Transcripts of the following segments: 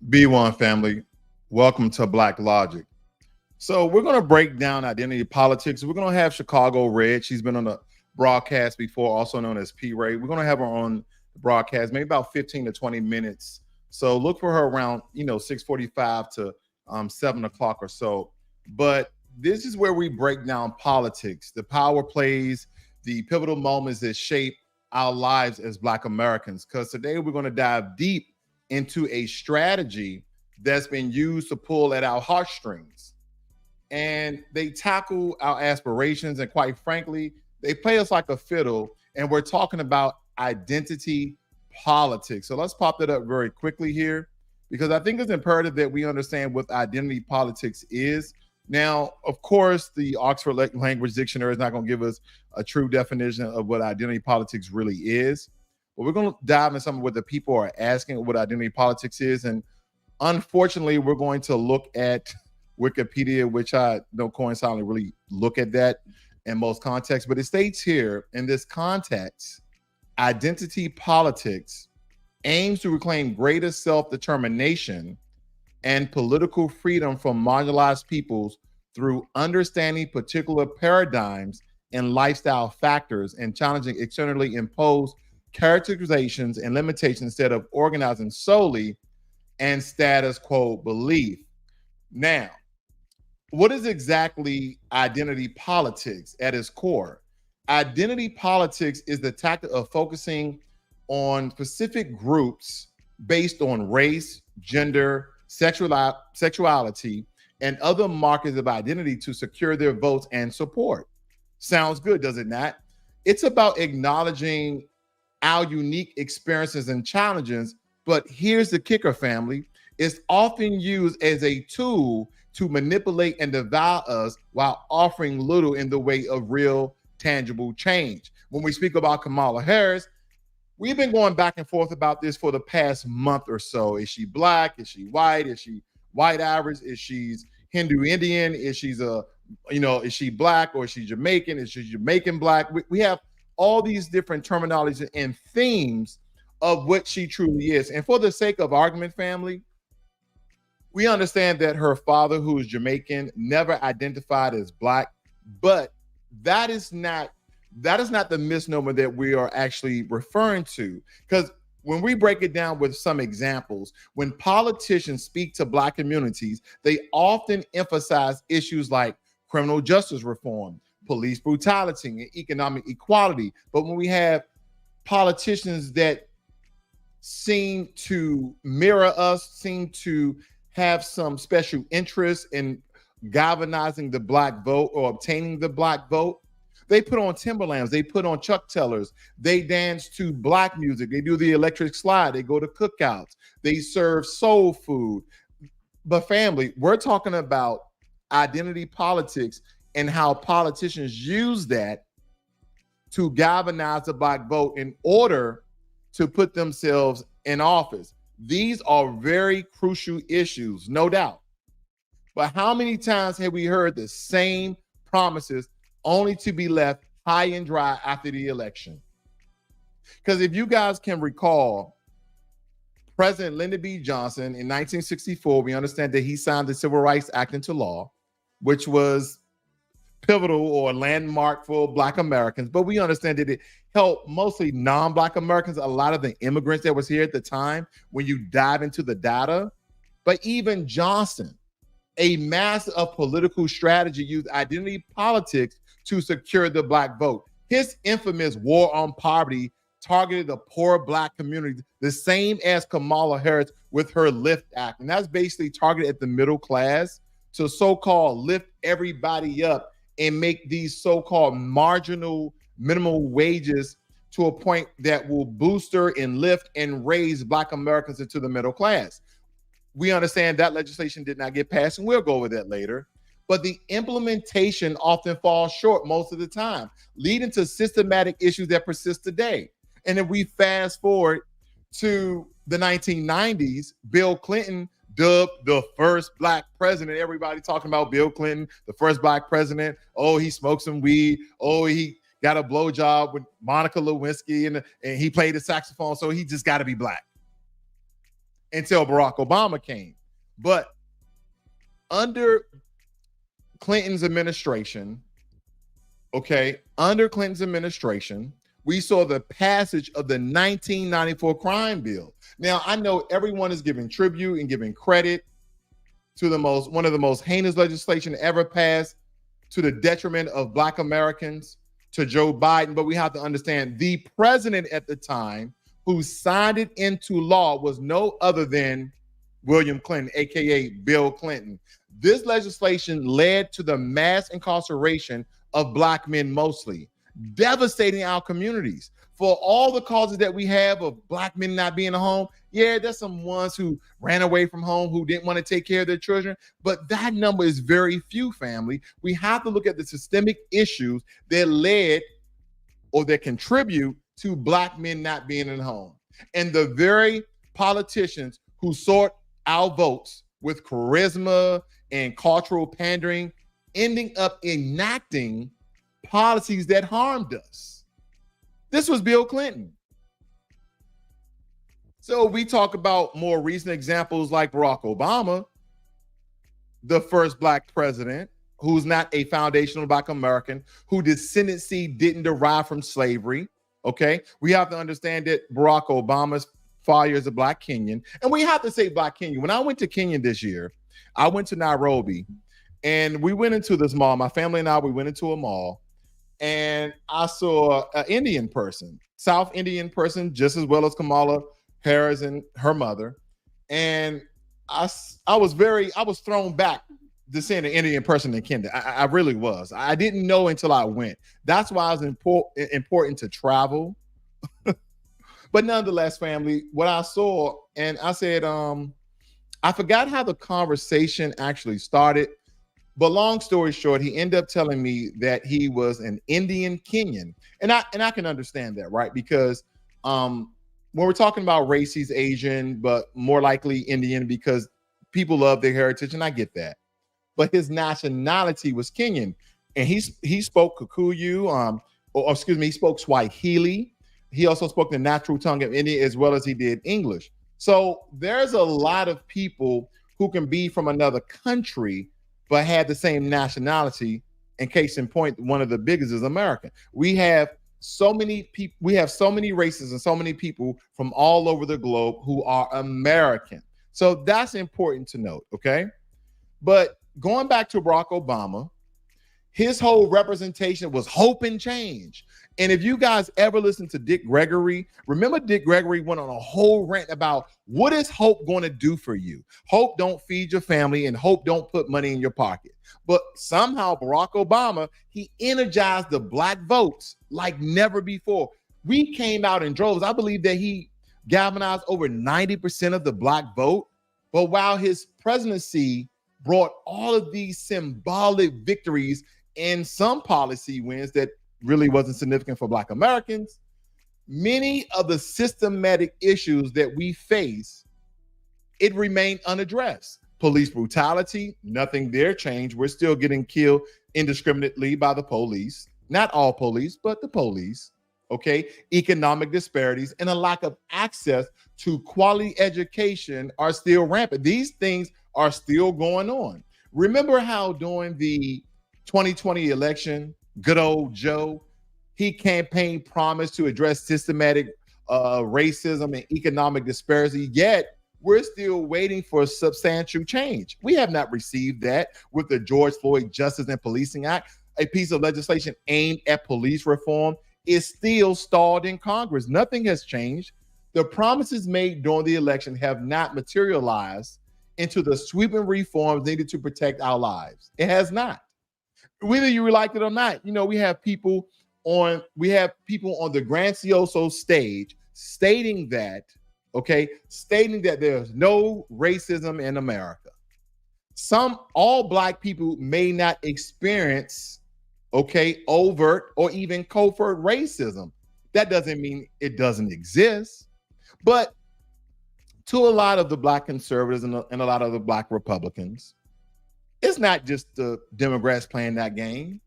B1 family, welcome to Blacklogic. So we're going to break down identity politics. We're going to have Chicago Red. She's been on the broadcast before, also known as P. Ray. We're going to have her on the broadcast, maybe about 15 to 20 minutes. So look for her around, 6:45 to 7 o'clock or so. But this is where we break down politics, the power plays, the pivotal moments that shape our lives as Black Americans. Because today we're going to dive deep into a strategy that's been used to pull at our heartstrings. And they tackle our aspirations. And quite frankly, they play us like a fiddle. And we're talking about identity politics. So let's pop that up very quickly here, because I think it's imperative that we understand what identity politics is. Now, of course, the Oxford Language Dictionary is not going to give us a true definition of what identity politics really is. But we're going to dive into some of what the people are asking what identity politics is. And unfortunately, we're going to look at Wikipedia, which I don't coincidentally really look at that in most contexts. But it states here, in this context, identity politics aims to reclaim greater self-determination and political freedom from marginalized peoples through understanding particular paradigms and lifestyle factors and challenging externally imposed characterizations and limitations instead of organizing solely and status quo belief. Now, what is exactly identity politics at its core? Identity politics is the tactic of focusing on specific groups based on race, gender, sexuality, and other markers of identity to secure their votes and support. Sounds good, does it not? It's about acknowledging our unique experiences and challenges, but here's the kicker, family. It's often used as a tool to manipulate and devour us while offering little in the way of real, tangible change. When we speak about Kamala Harris, we've been going back and forth about this for the past month or so. Is she Black? Is she white? Is she white Irish? Is she Hindu Indian? Is she is she Black or is she Jamaican? Is she Jamaican Black? We have all these different terminologies and themes of what she truly is. And for the sake of argument, family, we understand that her father, who is Jamaican, never identified as Black, but that is not the misnomer that we are actually referring to. Because when we break it down with some examples, when politicians speak to Black communities, they often emphasize issues like criminal justice reform, police brutality, and economic equality. But when we have politicians that seem to mirror us, seem to have some special interest in galvanizing the Black vote or obtaining the Black vote, they put on Timberlands, they put on Chuck Tellers, they dance to Black music, they do the electric slide, they go to cookouts, they serve soul food. But family, we're talking about identity politics and how politicians use that to galvanize the Black vote in order to put themselves in office. These are very crucial issues, no doubt. But how many times have we heard the same promises only to be left high and dry after the election? Because if you guys can recall, President Lyndon B. Johnson in 1964, we understand that he signed the Civil Rights Act into law, which was pivotal or landmark for Black Americans. But we understand that it helped mostly non-Black Americans, a lot of the immigrants that was here at the time, when you dive into the data. But even Johnson, a master of political strategy, used identity politics to secure the Black vote. His infamous war on poverty targeted the poor Black community, the same as Kamala Harris with her LIFT Act. And that's basically targeted at the middle class to so-called lift everybody up and make these so-called marginal minimum wages to a point that will booster and lift and raise Black Americans into the middle class. We understand that legislation did not get passed, and we'll go over that later. But the implementation often falls short most of the time, leading to systematic issues that persist today. And if we fast forward to the 1990s, Bill Clinton, dubbed the first Black president. Everybody talking about Bill Clinton, the first Black president. Oh, he smoked some weed. Oh, he got a blowjob with Monica Lewinsky and he played the saxophone, so he just got to be Black. until Barack Obama came. But under Clinton's administration, we saw the passage of the 1994 crime bill. Now, I know everyone is giving tribute and giving credit to one of the most heinous legislation ever passed to the detriment of Black Americans, to Joe Biden. But we have to understand the president at the time who signed it into law was no other than William Clinton, aka Bill Clinton. This legislation led to the mass incarceration of Black men mostly, devastating our communities. For all the causes that we have of Black men not being at home, yeah, there's some ones who ran away from home, who didn't want to take care of their children, but that number is very few, family. We have to look at the systemic issues that led or that contribute to Black men not being at home. And the very politicians who sought our votes with charisma and cultural pandering, ending up enacting policies that harmed us. This was Bill Clinton. So we talk about more recent examples like Barack Obama, the first Black president, who's not a foundational Black American, whose descendancy didn't derive from slavery. Okay, we have to understand that Barack Obama's father is a Black Kenyan, and we have to say Black Kenyan. When I went to Kenya this year, I went to Nairobi, and we went into this mall. My family and I, we went into a mall, and I saw an Indian person, South Indian person, just as well as Kamala Harris and her mother. And I was thrown back to seeing an Indian person in Kenya. I really was. I didn't know until I went. That's why it's important to travel. But nonetheless, family, what I saw, and I said, I forgot how the conversation actually started. But long story short, he ended up telling me that he was an Indian Kenyan. And I can understand that, right? Because when we're talking about race, he's Asian, but more likely Indian because people love their heritage, and I get that. But his nationality was Kenyan. And he spoke Kikuyu, he spoke Swahili. He also spoke the natural tongue of India as well as he did English. So there's a lot of people who can be from another country but had the same nationality. In case in point, one of the biggest is American. We have so many people, we have so many races and so many people from all over the globe who are American. So that's important to note, okay? But going back to Barack Obama, his whole representation was hope and change. And if you guys ever listen to Dick Gregory, remember Dick Gregory went on a whole rant about what is hope going to do for you? Hope don't feed your family and hope don't put money in your pocket. But somehow Barack Obama, he energized the Black votes like never before. We came out in droves. I believe that he galvanized over 90% of the Black vote. But while his presidency brought all of these symbolic victories and some policy wins that really wasn't significant for Black Americans, many of the systematic issues that we face, it remained unaddressed. Police brutality, nothing there changed. We're still getting killed indiscriminately by the police. Not all police, but the police. Okay. Economic disparities and a lack of access to quality education are still rampant. These things are still going on. Remember how during the 2020 election, good old Joe, he campaigned promised to address systematic racism and economic disparity, yet we're still waiting for substantial change. We have not received that with the George Floyd Justice and Policing Act. A piece of legislation aimed at police reform is still stalled in Congress. Nothing has changed. The promises made during the election have not materialized into the sweeping reforms needed to protect our lives. It has not. Whether you like it or not, you know, we have people on the Grandioso stage stating that there's no racism in America. All Black people may not experience, overt or even covert racism. That doesn't mean it doesn't exist. But to a lot of the Black conservatives and a lot of the Black Republicans, it's not just the Democrats playing that game.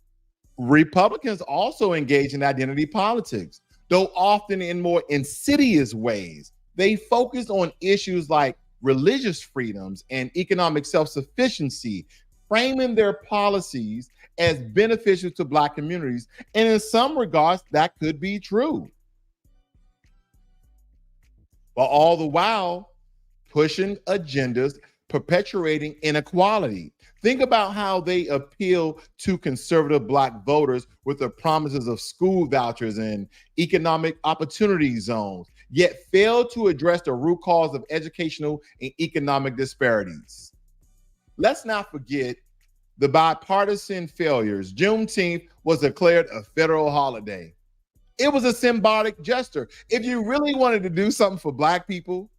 Republicans also engage in identity politics, though often in more insidious ways. They focus on issues like religious freedoms and economic self-sufficiency, framing their policies as beneficial to Black communities. And in some regards, that could be true. But all the while, pushing agendas, perpetuating inequality. Think about how they appeal to conservative Black voters with the promises of school vouchers and economic opportunity zones, yet fail to address the root cause of educational and economic disparities. Let's not forget the bipartisan failures. Juneteenth was declared a federal holiday. It was a symbolic gesture. If you really wanted to do something for Black people,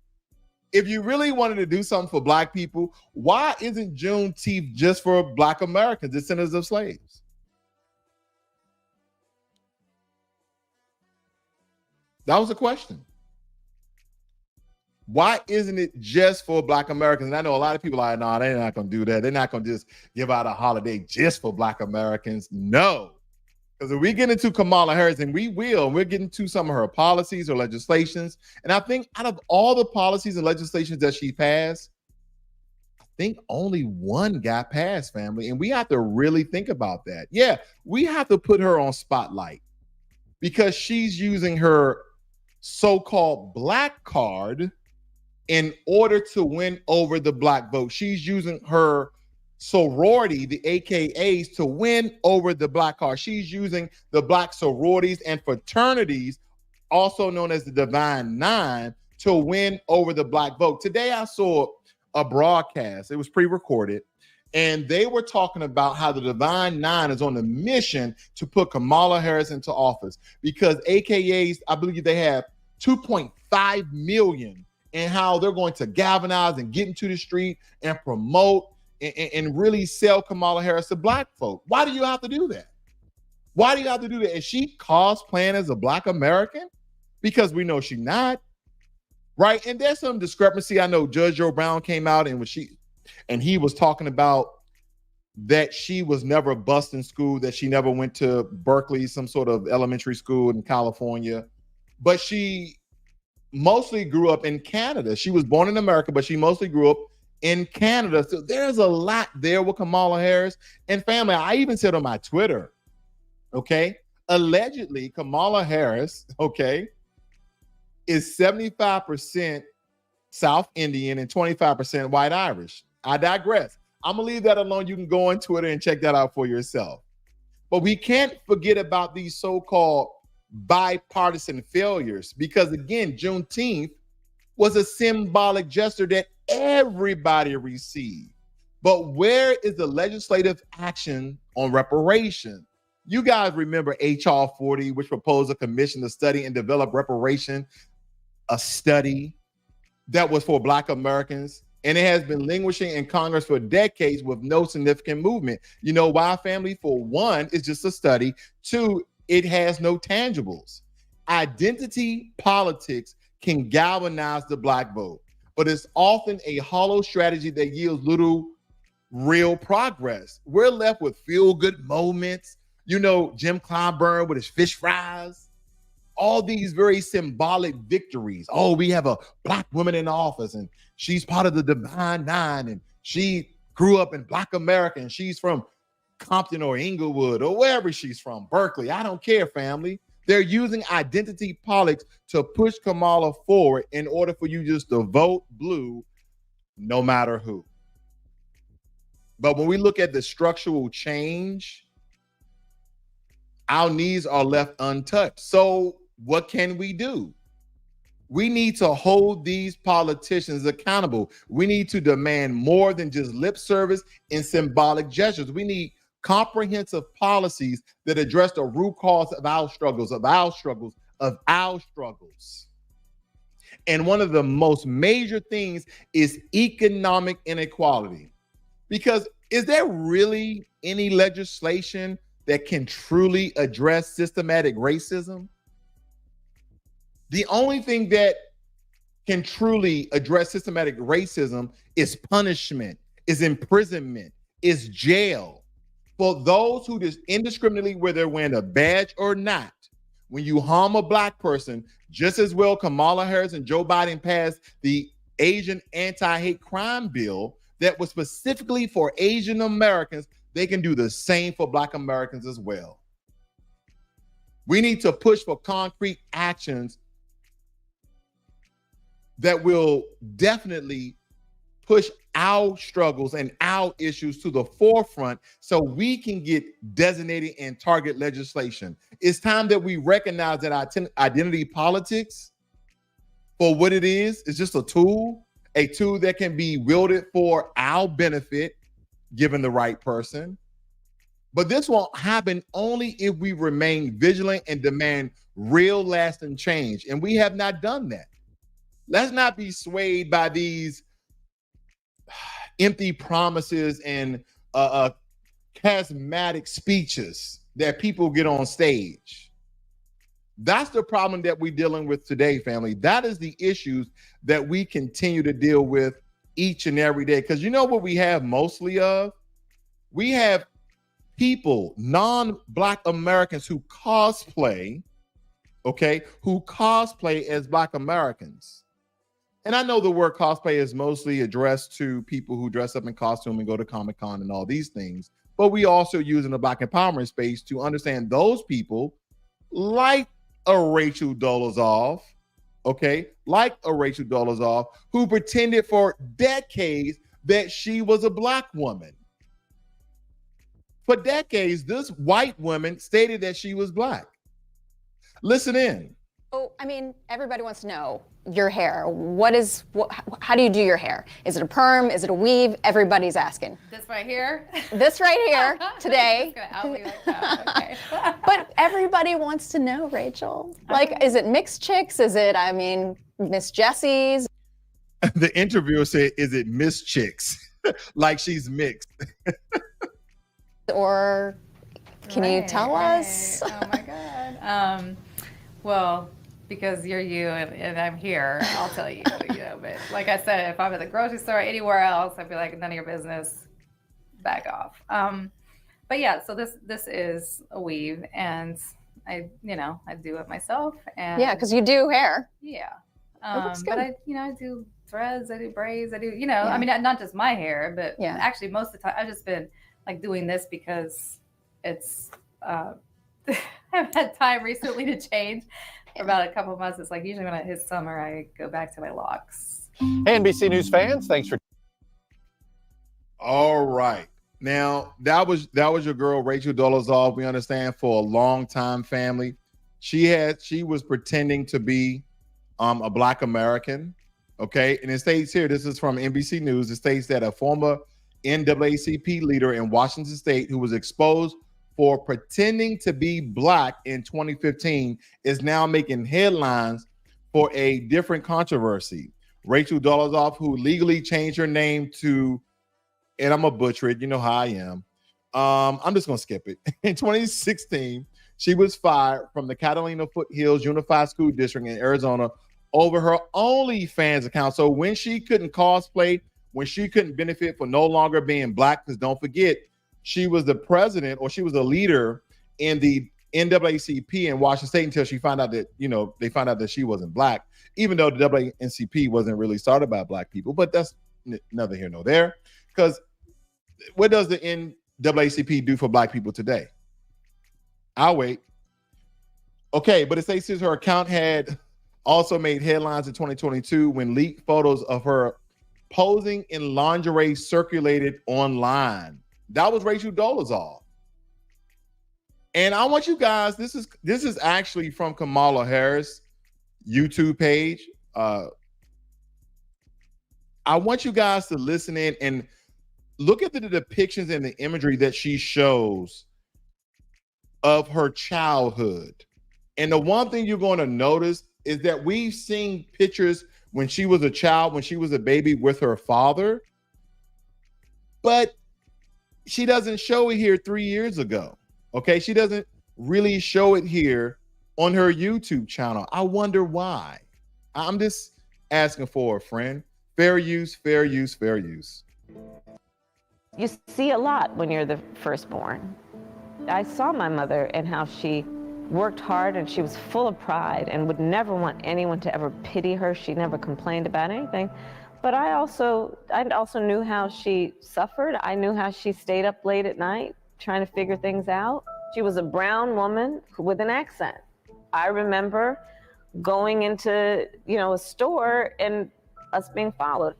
why isn't Juneteenth just for Black Americans, descendants of slaves? That was the question. Why isn't it just for Black Americans? And I know a lot of people are like, no, they're not going to do that. They're not going to just give out a holiday just for Black Americans. No. Because if we get into Kamala Harris, and we will, we're getting to some of her policies or legislations. And I think out of all the policies and legislations that she passed, I think only one got passed, family. And we have to really think about that. Yeah, we have to put her on spotlight because she's using her so-called Black card in order to win over the Black vote. She's using her sorority, the AKAs, to win over the Black card. She's using the Black sororities and fraternities, also known as the Divine Nine, to win over the Black vote. Today I saw a broadcast, it was pre-recorded, and they were talking about how the Divine Nine is on a mission to put Kamala Harris into office because AKAs, I believe they have 2.5 million, and how they're going to galvanize and get into the street and promote and really sell Kamala Harris to Black folk. Why do you have to do that? Why do you have to do that? Is she cosplaying as a Black American? Because we know she's not, right? And there's some discrepancy. I know Judge Joe Brown came out and he was talking about that she was never bused in school, that she never went to Berkeley, some sort of elementary school in California, but she mostly grew up in Canada. She was born in America, but she mostly grew up in Canada. So there's a lot there with Kamala Harris. And family, I even said on my Twitter, okay, allegedly Kamala Harris, okay, is 75% South Indian and 25% white Irish. I digress. I'm gonna leave that alone. You can go on Twitter and check that out for yourself. But we can't forget about these so-called bipartisan failures, because again, Juneteenth was a symbolic gesture that everybody received. But where is the legislative action on reparation? You guys remember HR 40, which proposed a commission to study and develop reparation, a study that was for Black Americans. And it has been languishing in Congress for decades with no significant movement. You know why, family? For one, it's just a study. Two, it has no tangibles. Identity politics can galvanize the Black vote, but it's often a hollow strategy that yields little real progress. We're left with feel-good moments. You know, Jim Clyburn with his fish fries, all these very symbolic victories. Oh, we have a Black woman in office and she's part of the Divine Nine and she grew up in Black America and she's from Compton or Inglewood or wherever she's from, Berkeley. I don't care, family. They're using identity politics to push Kamala forward in order for you just to vote blue no matter who. But when we look at the structural change, our needs are left untouched. So what can we do? We need to hold these politicians accountable. We need to demand more than just lip service and symbolic gestures. We need comprehensive policies that address the root cause of our struggles, And one of the most major things is economic inequality. Because is there really any legislation that can truly address systematic racism? The only thing that can truly address systematic racism is punishment, is imprisonment, is jail. For those who just indiscriminately, whether they're wearing a badge or not, when you harm a Black person, just as well Kamala Harris and Joe Biden passed the Asian anti-hate crime bill that was specifically for Asian Americans, they can do the same for Black Americans as well. We need to push for concrete actions that will definitely push our struggles and our issues to the forefront so we can get designated and target legislation. It's time that we recognize that identity politics, for what it is just a tool that can be wielded for our benefit, given the right person. But this won't happen only if we remain vigilant and demand real lasting change. And we have not done that. Let's not be swayed by these empty promises and charismatic speeches that people get on stage. That's the problem that we're dealing with today, family. That is the issues that we continue to deal with each and every day. Because you know what we have mostly of? We have people, non-Black Americans who cosplay, who cosplay as Black Americans. And I know the word cosplay is mostly addressed to people who dress up in costume and go to Comic-Con and all these things. But we also use in the Black empowerment space to understand those people like a Rachel Dolezal, who pretended for decades that she was a Black woman. For decades, this white woman stated that she was Black. Listen in. Oh, I mean, everybody wants to know your hair. How do you do your hair? Is it a perm? Is it a weave? Everybody's asking. This right here? This right here today. Just gonna out me like that. Okay. But everybody wants to know, Rachel. Like, is it mixed chicks? Is it, Miss Jessie's? The interviewer said, is it Miss Chicks? Like she's mixed. Or can you tell us? Oh my God. Well, because you're you and I'm here, I'll tell you, but like I said, if I'm at the grocery store or anywhere else, I'd be like, none of your business, back off. But yeah, so this is a weave, and I do it myself. And yeah, because you do hair. Yeah. But I do threads, I do braids, I do, I mean, not just my hair, but actually most of the time I've just been like doing this because it's, I've had time recently to change. For about a couple of months, it's like usually when it hits summer, I go back to my locks. Hey, NBC News fans, thanks for. All right, now that was your girl Rachel Dolezal. We understand for a long time, family. She was pretending to be a Black American. Okay, and it states here. This is from NBC News. It states that a former NAACP leader in Washington State who was exposed for pretending to be Black in 2015 is now making headlines for a different controversy. Rachel Dolezal, who legally changed her name to, and I'm gonna butcher it, you know how I am. I'm just gonna skip it. In 2016, she was fired from the Catalina Foothills Unified School District in Arizona over her OnlyFans account. So when she couldn't cosplay, when she couldn't benefit for no longer being Black, because don't forget, she was the president, or she was the leader in the NAACP in Washington State until she found out that, they found out that she wasn't Black, even though the NAACP wasn't really started by Black people. But that's neither here nor there, because what does the NAACP do for Black people today? I'll wait. Okay, but it says her account had also made headlines in 2022 when leaked photos of her posing in lingerie circulated online. That was Rachel Dolezal. And I want you guys, this is actually from Kamala Harris YouTube page. I want you guys to listen in and look at the depictions and the imagery that she shows of her childhood. And the one thing you're going to notice is that we've seen pictures when she was a child, when she was a baby with her father, but she doesn't show it here 3 years ago. Okay, she doesn't really show it here on her YouTube channel. I wonder why. I'm just asking for a friend. Fair use, fair use, fair use. You see a lot when you're the firstborn. I saw my mother and how she worked hard, and she was full of pride and would never want anyone to ever pity her. She never complained about anything. But I also knew how she suffered. I knew how she stayed up late at night trying to figure things out. She was a brown woman with an accent. I remember going into, a store and us being followed.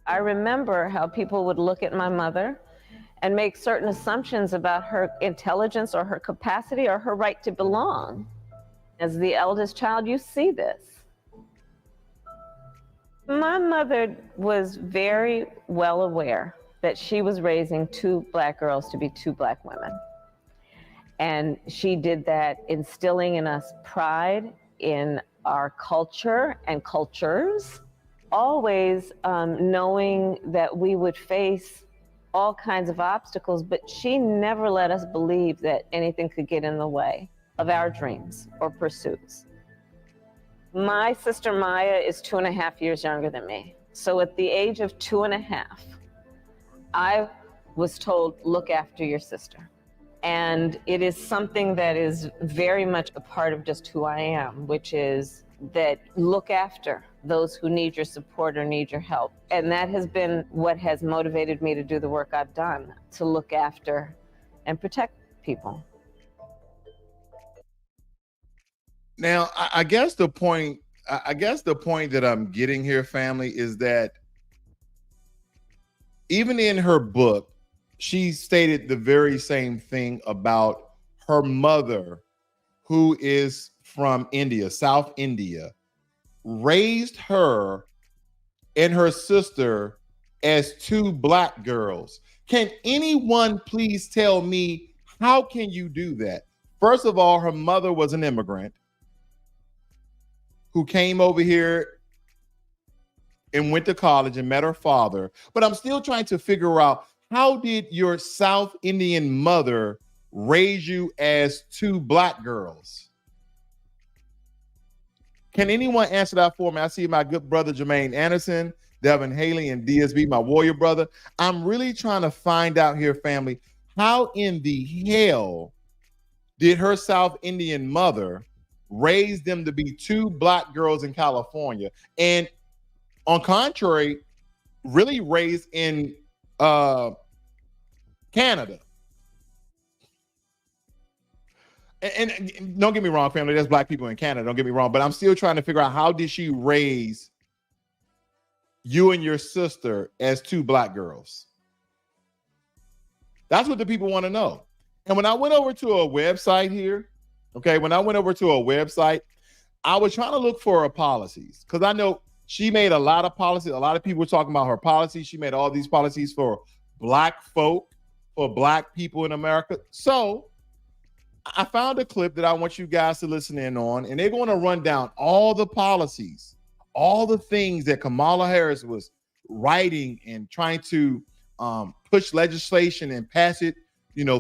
I remember how people would look at my mother and make certain assumptions about her intelligence or her capacity or her right to belong. As the eldest child, you see this. My mother was very well aware that she was raising 2 Black girls to be 2 Black women. And she did that instilling in us pride in our culture and cultures, always knowing that we would face all kinds of obstacles, but she never let us believe that anything could get in the way of our dreams or pursuits. My sister Maya is 2.5 years younger than me. So at the age of 2.5, I was told, look after your sister. And it is something that is very much a part of just who I am, which is that look after those who need your support or need your help. And that has been what has motivated me to do the work I've done, to look after and protect people. Now, I guess the point that I'm getting here, family, is that even in her book, she stated the very same thing about her mother, who is from India, South India, raised her and her sister as 2 Black girls. Can anyone please tell me, how can you do that? First of all, her mother was an immigrant who came over here and went to college and met her father. But I'm still trying to figure out, how did your South Indian mother raise you as 2 Black girls? Can anyone answer that for me? I see my good brother Jermaine Anderson, Devin Haley, and DSB, my warrior brother. I'm really trying to find out here, family, how in the hell did her South Indian mother raise them to be 2 Black girls in California, and on contrary, really raised in Canada? And don't get me wrong, family, there's Black people in Canada, don't get me wrong, but I'm still trying to figure out, how did she raise you and your sister as 2 Black girls? That's what the people want to know. And when I went over to a website here, okay, when I went over to a website, I was trying to look for her policies, because I know she made a lot of policies. A lot of people were talking about her policies. She made all these policies for Black folk, for Black people in America. So I found a clip that I want you guys to listen in on, and they're going to run down all the policies, all the things that Kamala Harris was writing and trying to push legislation and pass it,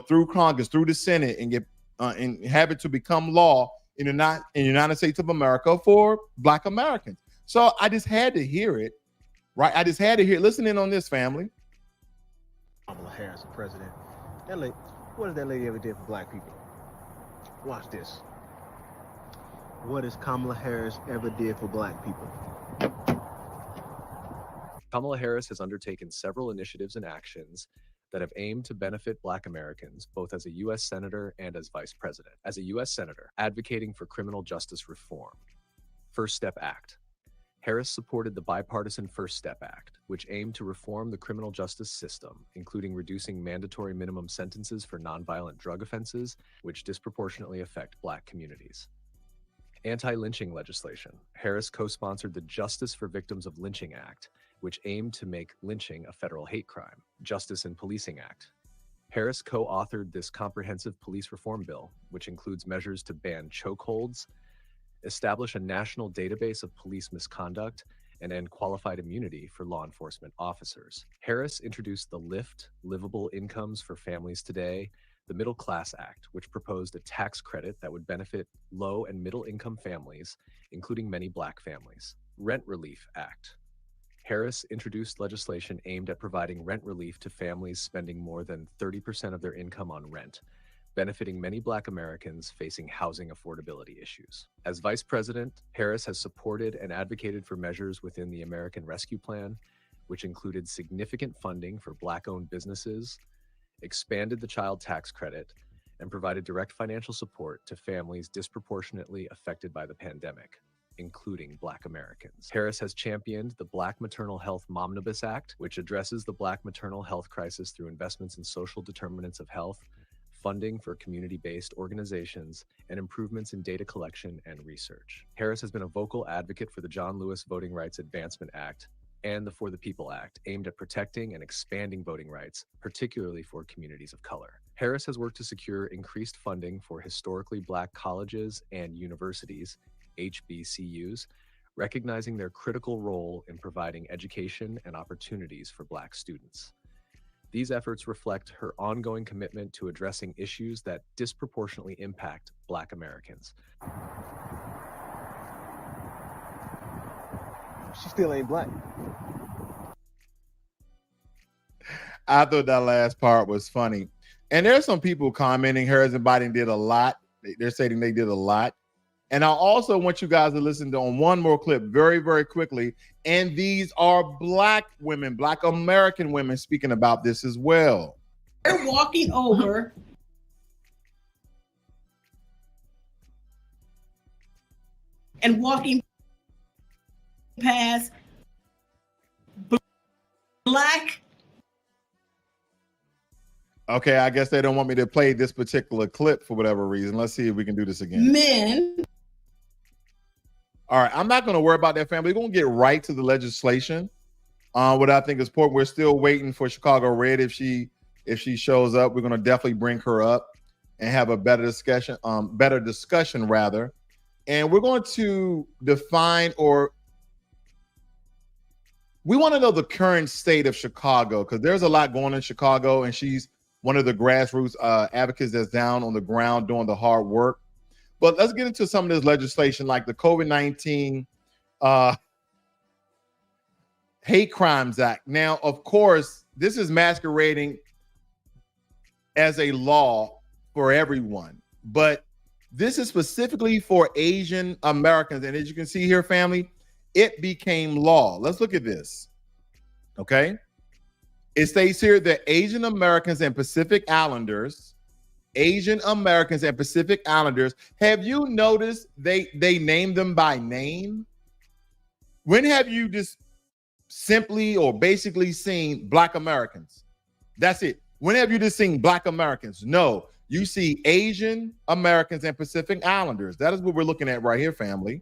through Congress, through the Senate, and get and have it to become law in the United States of America for Black Americans. So I just had to hear it, right? I just had to hear it. Listen in on this, family. Kamala Harris, the president. What has that lady ever did for Black people? Watch this. What has Kamala Harris ever did for Black people? Kamala Harris has undertaken several initiatives and actions that have aimed to benefit Black Americans, both as a U.S. Senator and as Vice President. As a U.S. Senator, advocating for criminal justice reform. First Step Act. Harris supported the Bipartisan First Step Act, which aimed to reform the criminal justice system, including reducing mandatory minimum sentences for nonviolent drug offenses, which disproportionately affect Black communities. Anti-lynching legislation. Harris co-sponsored the Justice for Victims of Lynching Act, which aimed to make lynching a federal hate crime. Justice and Policing Act. Harris co-authored this comprehensive police reform bill, which includes measures to ban chokeholds, establish a national database of police misconduct, and end qualified immunity for law enforcement officers. Harris introduced the LIFT, Livable Incomes for Families Today, the Middle Class Act, which proposed a tax credit that would benefit low and middle income families, including many Black families. Rent Relief Act. Harris introduced legislation aimed at providing rent relief to families spending more than 30% of their income on rent, benefiting many Black Americans facing housing affordability issues. As Vice President, Harris has supported and advocated for measures within the American Rescue Plan, which included significant funding for Black-owned businesses, expanded the child tax credit, and provided direct financial support to families disproportionately affected by the pandemic, including Black Americans. Harris has championed the Black Maternal Health Momnibus Act, which addresses the Black maternal health crisis through investments in social determinants of health, funding for community-based organizations, and improvements in data collection and research. Harris has been a vocal advocate for the John Lewis Voting Rights Advancement Act and the For the People Act, aimed at protecting and expanding voting rights, particularly for communities of color. Harris has worked to secure increased funding for historically Black colleges and universities, HBCUs, recognizing their critical role in providing education and opportunities for Black students. These efforts reflect her ongoing commitment to addressing issues that disproportionately impact Black Americans. She still ain't Black. I thought that last part was funny. And there's some people commenting Harris and Biden did a lot. They're saying they did a lot. And I also want you guys to listen to on one more clip very, very quickly. And these are Black women, Black American women speaking about this as well. They're walking over and walking past Black. Okay, I guess they don't want me to play this particular clip for whatever reason. Let's see if we can do this again. Men. All right, I'm not going to worry about that, family. We're going to get right to the legislation. What I think is important. We're still waiting for Chicago Red. If she shows up, we're going to definitely bring her up and have a better discussion. Rather. And we're going to define, or we want to know the current state of Chicago, because there's a lot going on in Chicago, and she's one of the grassroots advocates that's down on the ground doing the hard work. But let's get into some of this legislation, like the COVID-19 Hate Crimes Act. Now, of course, this is masquerading as a law for everyone, but this is specifically for Asian Americans. And as you can see here, family, it became law. Let's look at this. Okay. It states here that Asian Americans and Pacific Islanders, have you noticed they name them by name? When have you just simply or basically seen Black Americans? That's it. When have you just seen Black Americans? No, you see Asian Americans and Pacific Islanders. That is what we're looking at right here, family.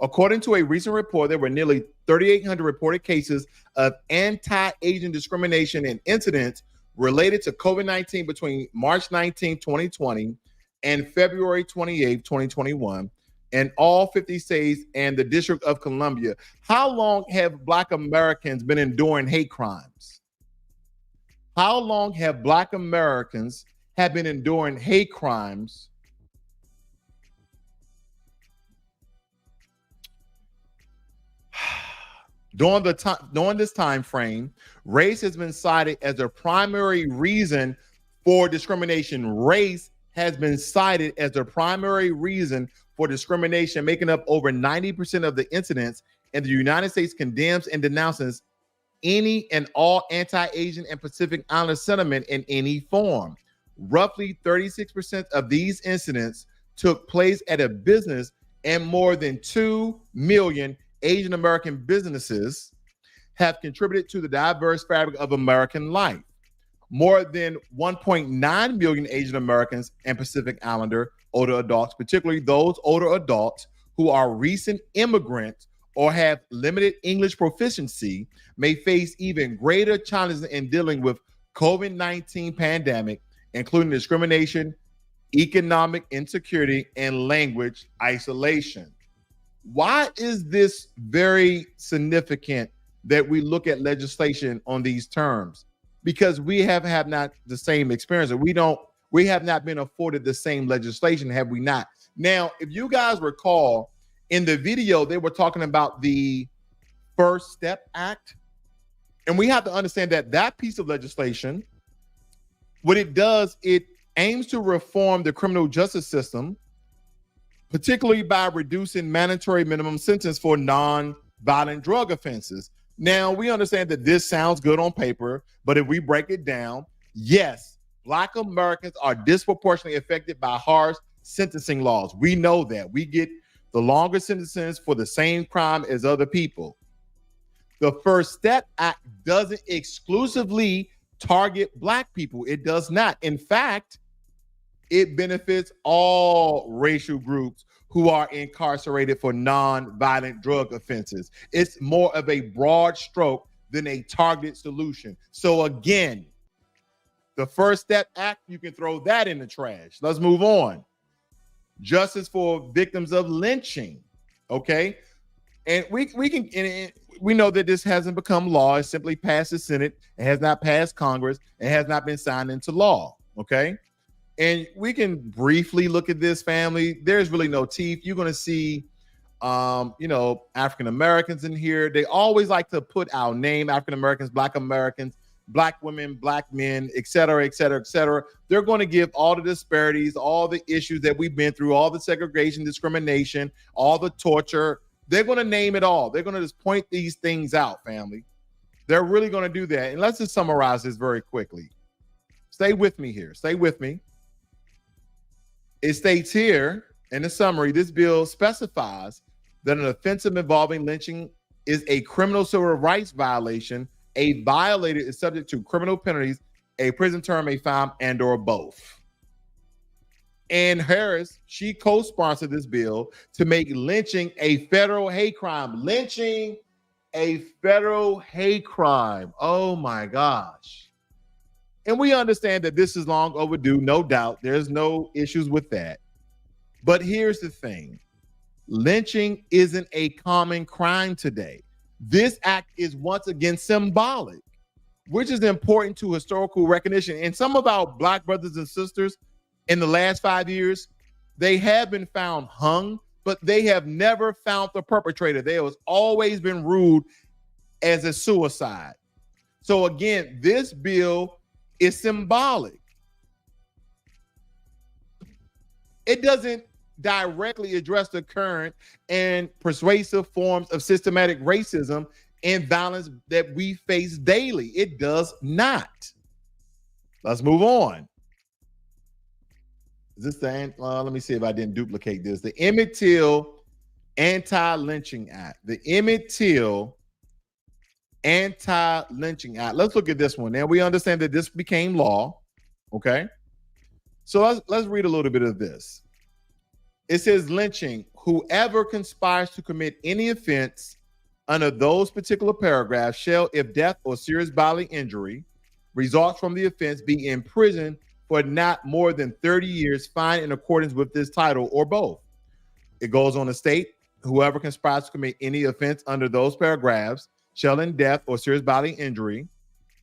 According to a recent report, there were nearly 3,800 reported cases of anti-Asian discrimination and incidents related to COVID-19 between March 19, 2020 and February 28, 2021, in all 50 states and the District of Columbia. How long have Black Americans been enduring hate crimes? How long have Black Americans been enduring hate crimes? During this time frame, race has been cited as a primary reason for discrimination. Race has been cited as a primary reason for discrimination, making up over 90% of the incidents, and the United States condemns and denounces any and all anti-Asian and Pacific Islander sentiment in any form. Roughly 36% of these incidents took place at a business, and more than 2 million Asian American businesses have contributed to the diverse fabric of American life. More than 1.9 million Asian Americans and Pacific Islander older adults, particularly those older adults who are recent immigrants or have limited English proficiency, may face even greater challenges in dealing with COVID-19 pandemic, including discrimination, economic insecurity, and language isolation. Why is this very significant that we look at legislation on these terms? Because we have not the same experience. We have not been afforded the same legislation, have we not? Now, if you guys recall, in the video, they were talking about the First Step Act. And we have to understand that that piece of legislation, what it does, it aims to reform the criminal justice system, particularly by reducing mandatory minimum sentence for non-violent drug offenses. Now, we understand that this sounds good on paper, but if we break it down, yes, Black Americans are disproportionately affected by harsh sentencing laws. We know that. We get the longer sentences for the same crime as other people. The First Step Act doesn't exclusively target Black people. It does not. In fact, it benefits all racial groups who are incarcerated for non-violent drug offenses. It's more of a broad stroke than a targeted solution. So again, the First Step Act, you can throw that in the trash. Let's move on. Justice for victims of lynching, okay? And we know that this hasn't become law. It simply passed the Senate. It has not passed Congress. It has not been signed into law, okay? And we can briefly look at this, family. There's really no teeth. You're going to see, African Americans in here. They always like to put our name, African Americans, Black women, Black men, et cetera, et cetera, et cetera. They're going to give all the disparities, all the issues that we've been through, all the segregation, discrimination, all the torture. They're going to name it all. They're going to just point these things out, family. They're really going to do that. And let's just summarize this very quickly. Stay with me here. Stay with me. It states here in the summary, this bill specifies that an offense involving lynching is a criminal civil rights violation. A violator is subject to criminal penalties, a prison term, a fine, and or both. And Harris, she co-sponsored this bill to make lynching a federal hate crime. Lynching a federal hate crime. Oh my gosh. And we understand that this is long overdue, no doubt. There's no issues with that. But here's the thing. Lynching isn't a common crime today. This act is once again symbolic, which is important to historical recognition. And some of our Black brothers and sisters in the last 5 years, they have been found hung, but they have never found the perpetrator. They have always been ruled as a suicide. So again, this bill is symbolic. It doesn't directly address the current and persuasive forms of systematic racism and violence that we face daily. It does not. Let's move on. Is this the, let me see if I didn't duplicate this. The Emmett Till Anti-Lynching Act. The Emmett Till Anti-Lynching Act. Let's look at this one. Now we understand that this became law. Okay. So let's read a little bit of this. It says lynching, whoever conspires to commit any offense under those particular paragraphs shall, if death or serious bodily injury results from the offense, be imprisoned for not more than 30 years, fined in accordance with this title or both. It goes on to state, whoever conspires to commit any offense under those paragraphs shall, in death or serious bodily injury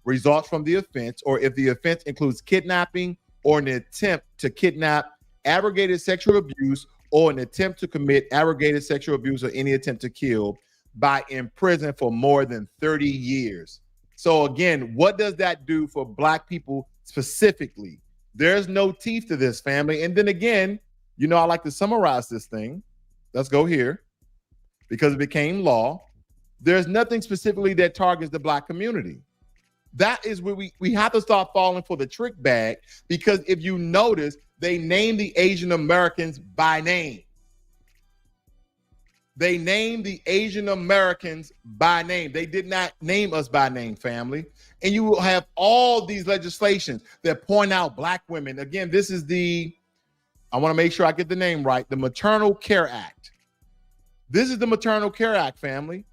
results from the offense, or if the offense includes kidnapping or an attempt to kidnap, aggravated sexual abuse, or an attempt to commit aggravated sexual abuse or any attempt to kill, by imprisoned for more than 30 years. So again, what does that do for Black people specifically? There's no teeth to this, family. And then again, I like to summarize this thing. Let's go here. Because it became law. There's nothing specifically that targets the Black community. That is where we have to start falling for the trick bag, because if you notice, they named the Asian Americans by name. They named the Asian Americans by name. They did not name us by name, family. And you will have all these legislations that point out Black women. Again, this is I want to make sure I get the name right, the Maternal Care Act. This is the Maternal Care Act, family.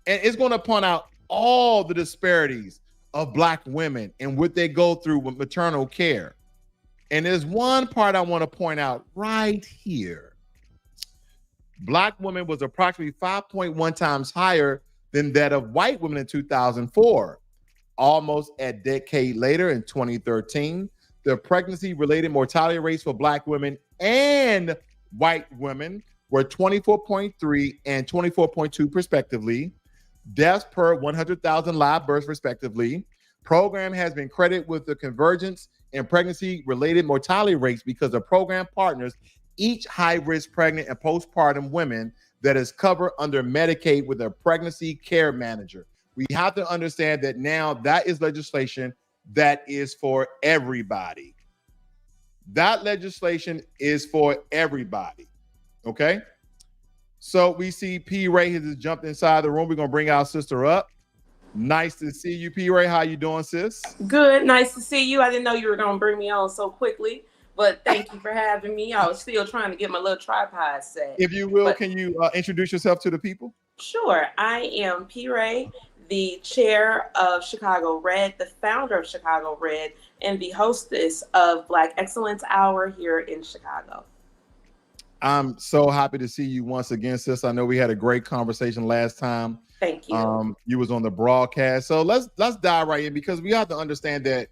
And it's going to point out all the disparities of Black women and what they go through with maternal care. And there's one part I want to point out right here. Black women was approximately 5.1 times higher than that of white women in 2004. Almost a decade later, in 2013, the pregnancy-related mortality rates for Black women and white women were 24.3 and 24.2 respectively. Deaths per 100,000 live births respectively. Program has been credited with the convergence in pregnancy-related mortality rates because the program partners each high-risk pregnant and postpartum women that is covered under Medicaid with a pregnancy care manager. We have to understand that now that is legislation that is for everybody. That legislation is for everybody. Okay? So we see P. Ray has just jumped inside the room. We're going to bring our sister up. Nice to see you, P. Ray. How you doing, sis? Good. Nice to see you. I didn't know you were going to bring me on so quickly, but thank you for having me. I was still trying to get my little tripod set. If you will, can you introduce yourself to the people? Sure. I am P. Ray, the chair of Chicago Red, the founder of Chicago Red, and the hostess of Black Excellence Hour here in Chicago. I'm so happy to see you once again, sis. I know we had a great conversation last time. Thank you. You was on the broadcast. So let's dive right in, because we have to understand that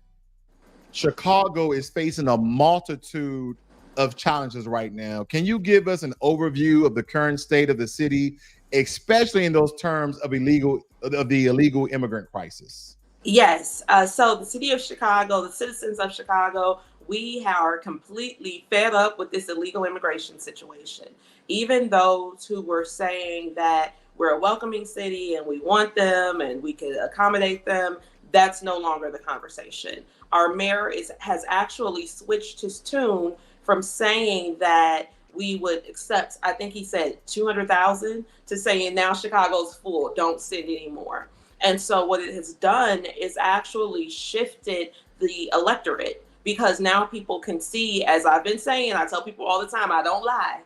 Chicago is facing a multitude of challenges right now. Can you give us an overview of the current state of the city, especially in those terms of the illegal immigrant crisis? Yes. So the city of Chicago, the citizens of Chicago, we are completely fed up with this illegal immigration situation. Even those who were saying that we're a welcoming city and we want them and we can accommodate them, that's no longer the conversation. Our mayor has actually switched his tune from saying that we would accept, I think he said 200,000, to saying now Chicago's full, don't send anymore. And so what it has done is actually shifted the electorate, because now people can see, as I've been saying, I tell people all the time, I don't lie.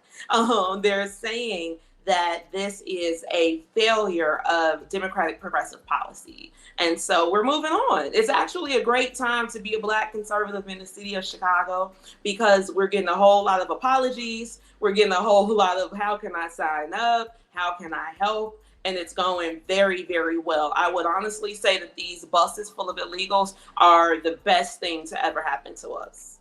They're saying that this is a failure of Democratic progressive policy. And so we're moving on. It's actually a great time to be a Black conservative in the city of Chicago, because we're getting a whole lot of apologies. We're getting a whole lot of how can I sign up? How can I help? And it's going very, very well. I would honestly say that these buses full of illegals are the best thing to ever happen to us.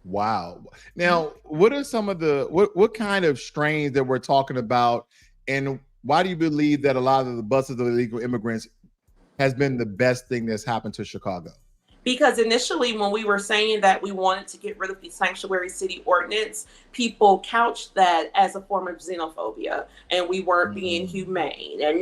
Wow. Now, what are some of the, what kind of strains that we're talking about? And why do you believe that a lot of the buses of illegal immigrants has been the best thing that's happened to Chicago? Because initially, when we were saying that we wanted to get rid of the sanctuary city ordinance, people couched that as a form of xenophobia, and we weren't being humane, and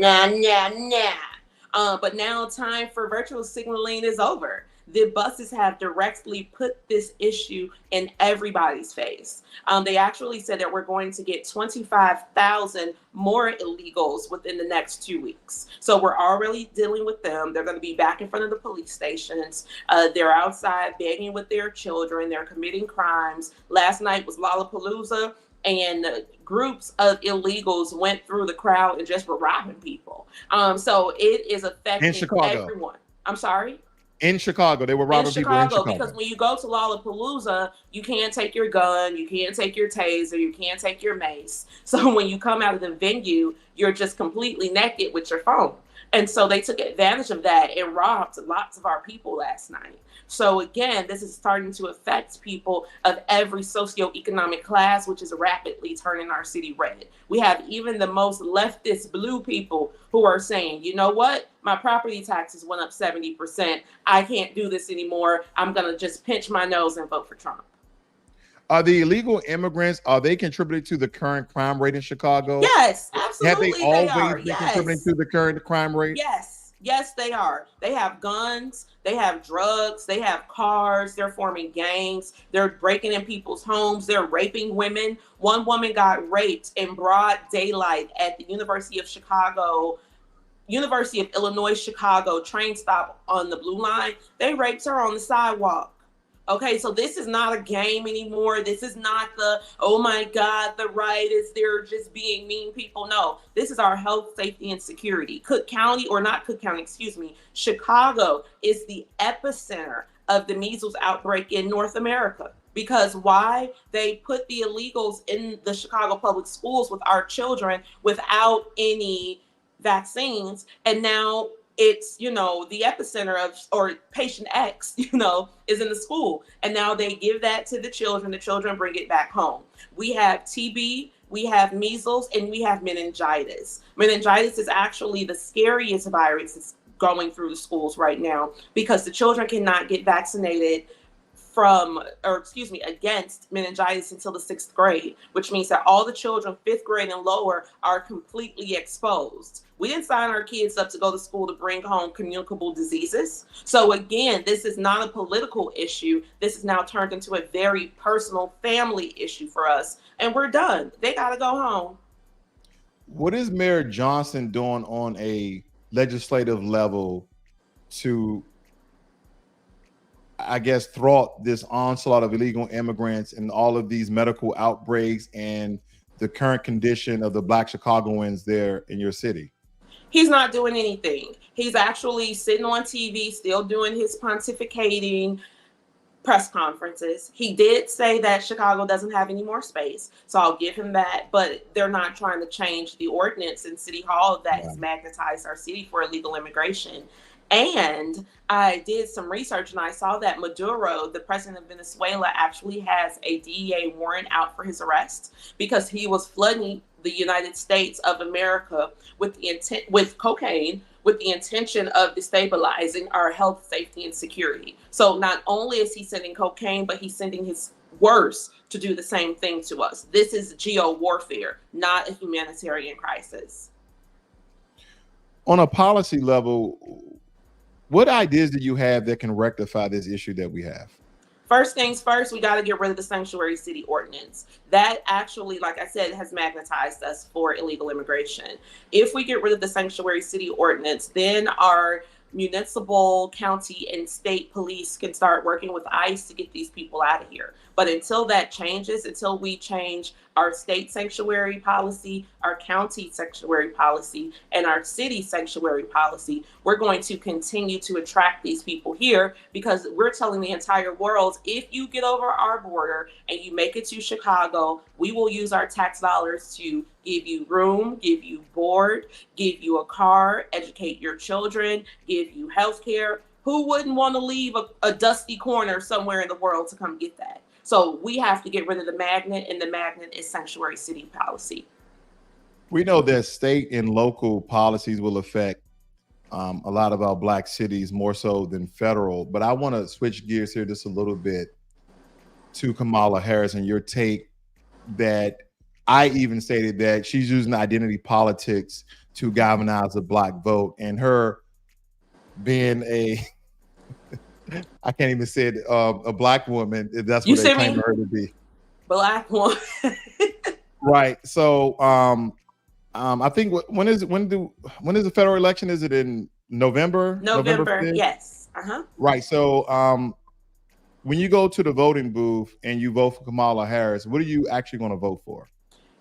but now time for virtual signaling is over. The buses have directly put this issue in everybody's face. They actually said that we're going to get 25,000 more illegals within the next 2 weeks. So we're already dealing with them. They're going to be back in front of the police stations. They're outside begging with their children. They're committing crimes. Last night was Lollapalooza, and groups of illegals went through the crowd and just were robbing people. So it is affecting everyone. I'm sorry? In Chicago, they were robbing people in Chicago. Because when you go to Lollapalooza, you can't take your gun, you can't take your taser, you can't take your mace. So when you come out of the venue, you're just completely naked with your phone. And so they took advantage of that and robbed lots of our people last night. So again, this is starting to affect people of every socioeconomic class, which is rapidly turning our city red. We have even the most leftist blue people who are saying, you know what? My property taxes went up 70%. I can't do this anymore. I'm going to just pinch my nose and vote for Trump. Are the illegal immigrants, are they contributing to the current crime rate in Chicago? Yes, absolutely. Have they always been contributing to the current crime rate? Yes, they are. They have guns, they have drugs, they have cars, they're forming gangs, they're breaking in people's homes, they're raping women. One woman got raped in broad daylight at the University of Illinois, Chicago train stop on the Blue Line. They raped her on the sidewalk. Okay, so this is not a game anymore. This is not the, oh my God, the right is they're just being mean people. No, this is our health, safety, and security. Chicago is the epicenter of the measles outbreak in North America. Because why? They put the illegals in the Chicago public schools with our children without any vaccines. And now it's, the epicenter of, or patient X, is in the school. And now they give that to the children bring it back home. We have TB, we have measles, and we have meningitis. Meningitis is actually the scariest virus going through the schools right now because the children cannot get vaccinated against meningitis until the 6th grade, which means that all the children 5th grade and lower are completely exposed. We didn't sign our kids up to go to school to bring home communicable diseases. So again, this is not a political issue. This is now turned into a very personal family issue for us. And we're done. They got to go home. What is Mayor Johnson doing on a legislative level to, I guess, thwart this onslaught of illegal immigrants and all of these medical outbreaks and the current condition of the Black Chicagoans there in your city? He's not doing anything. He's actually sitting on TV, still doing his pontificating press conferences. He did say that Chicago doesn't have any more space, so I'll give him that, but they're not trying to change the ordinance in City Hall that has magnetized our city for illegal immigration. And I did some research and I saw that Maduro, the president of Venezuela, actually has a DEA warrant out for his arrest because he was flooding the United States of America with cocaine with the intention of destabilizing our health, safety, and security. So not only is he sending cocaine, but he's sending his worst to do the same thing to us. This is geo-warfare, not a humanitarian crisis. On a policy level, what ideas do you have that can rectify this issue that we have? First things first, we got to get rid of the sanctuary city ordinance. That actually, like I said, has magnetized us for illegal immigration. If we get rid of the sanctuary city ordinance, then our municipal, county, and state police can start working with ICE to get these people out of here. But until that changes, until we change our state sanctuary policy, our county sanctuary policy, and our city sanctuary policy, we're going to continue to attract these people here because we're telling the entire world, if you get over our border and you make it to Chicago, we will use our tax dollars to give you room, give you board, give you a car, educate your children, give you health care. Who wouldn't want to leave a dusty corner somewhere in the world to come get that? So we have to get rid of the magnet, and the magnet is sanctuary city policy. We know that state and local policies will affect a lot of our Black cities more so than federal. But I want to switch gears here just a little bit to Kamala Harris and your take that I even stated that she's using identity politics to galvanize the Black vote, and her being I can't even say it, a Black woman, if that's what they claim her to be. Black woman. Right. So I think when is the federal election? Is it in November? November, yes. Right. So when you go to the voting booth and you vote for Kamala Harris, what are you actually going to vote for?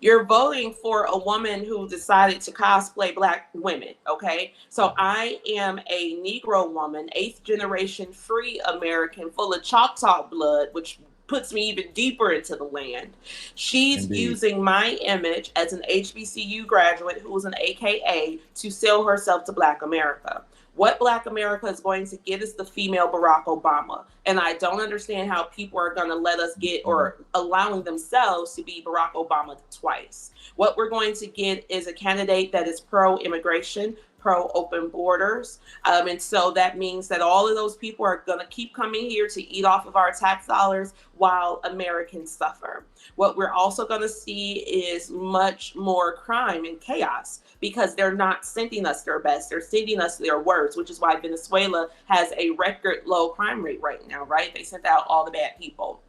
You're voting for a woman who decided to cosplay Black women, okay? So I am a Negro woman, 8th generation free American, full of Choctaw blood, which puts me even deeper into the land. She's using my image as an HBCU graduate who was an AKA to sell herself to Black America. What Black America is going to get is the female Barack Obama. And I don't understand how people are going to let us get or allowing themselves to be Barack Obama twice. What we're going to get is a candidate that is pro-immigration, pro-open borders. And so that means that all of those people are going to keep coming here to eat off of our tax dollars while Americans suffer. What we're also going to see is much more crime and chaos because they're not sending us their best. They're sending us their worst, which is why Venezuela has a record low crime rate right now, right? They sent out all the bad people.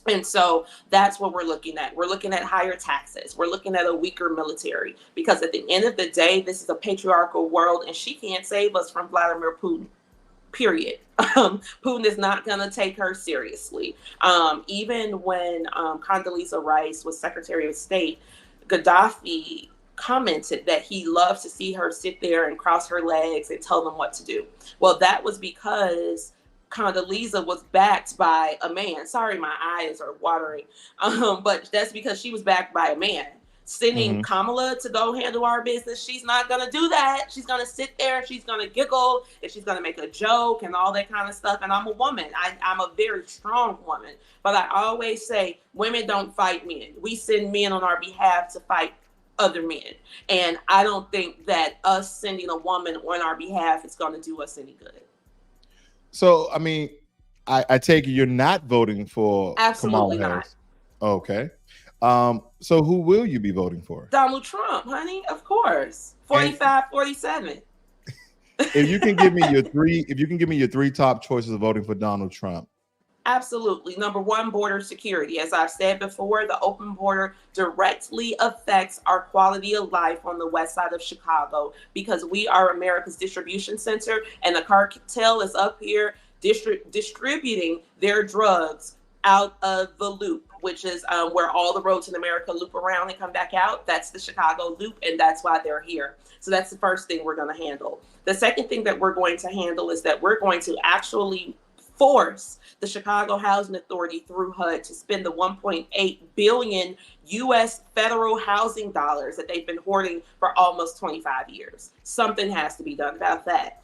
And so that's what we're looking at. We're looking at higher taxes. We're looking at a weaker military because at the end of the day, this is a patriarchal world and she can't save us from Vladimir Putin, period. Putin is not going to take her seriously. Even when Condoleezza Rice was Secretary of State, Gaddafi commented that he loves to see her sit there and cross her legs and tell them what to do. Well, that was because Condoleezza was backed by a man. Sorry, my eyes are watering. But that's because she was backed by a man. Sending Kamala to go handle our business, she's not going to do that. She's going to sit there, she's going to giggle, and she's going to make a joke and all that kind of stuff. And I'm a woman. I'm a very strong woman. But I always say women don't fight men. We send men on our behalf to fight other men. And I don't think that us sending a woman on our behalf is going to do us any good. So, I mean, I take it you're not voting for Absolutely Kamala not. Harris. Okay. So who will you be voting for? Donald Trump, honey, of course. 45, 47. If you can give me your three top choices of voting for Donald Trump. Absolutely. Number one, border security. As I've said before, the open border directly affects our quality of life on the west side of Chicago because we are America's distribution center, and the cartel is up here distributing their drugs out of the loop, which is where all the roads in America loop around and come back out. That's the Chicago loop, and that's why they're here. So that's the first thing we're going to handle. The second thing that we're going to handle is that we're going to actually force the Chicago Housing Authority through HUD to spend the 1.8 billion U.S. federal housing dollars that they've been hoarding for almost 25 years. Something has to be done about that.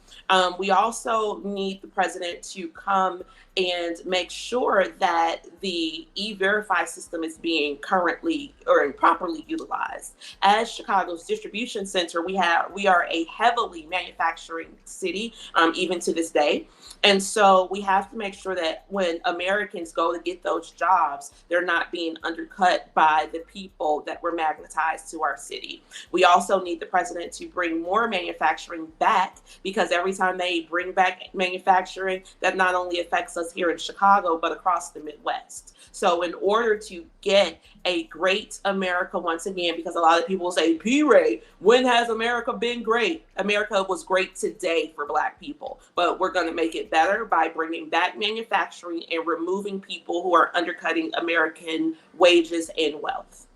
We also need the president to come and make sure that the E-Verify system is being currently or properly utilized. As Chicago's distribution center, we are a heavily manufacturing city, even to this day. And so we have to make sure that when Americans go to get those jobs, they're not being undercut by the people that were magnetized to our city. We also need the president to bring more manufacturing back, because every time they bring back manufacturing, that not only affects us here in Chicago, but across the Midwest. So in order to get a great America once again, because a lot of people say, P-Ray, when has America been great? America was great today for Black people, but we're going to make it better by bringing back manufacturing and removing people who are undercutting American wages and wealth.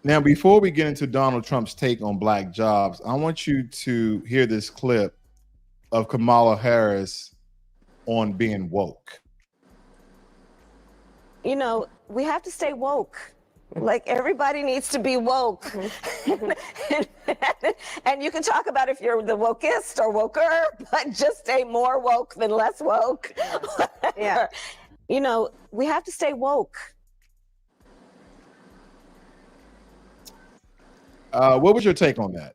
Now, before we get into Donald Trump's take on Black jobs, I want you to hear this clip of Kamala Harris on being woke. You know, we have to stay woke. Like, everybody needs to be woke. And you can talk about if you're the wokest or woker, but just stay more woke than less woke. Yeah. You know, we have to stay woke. What was your take on that?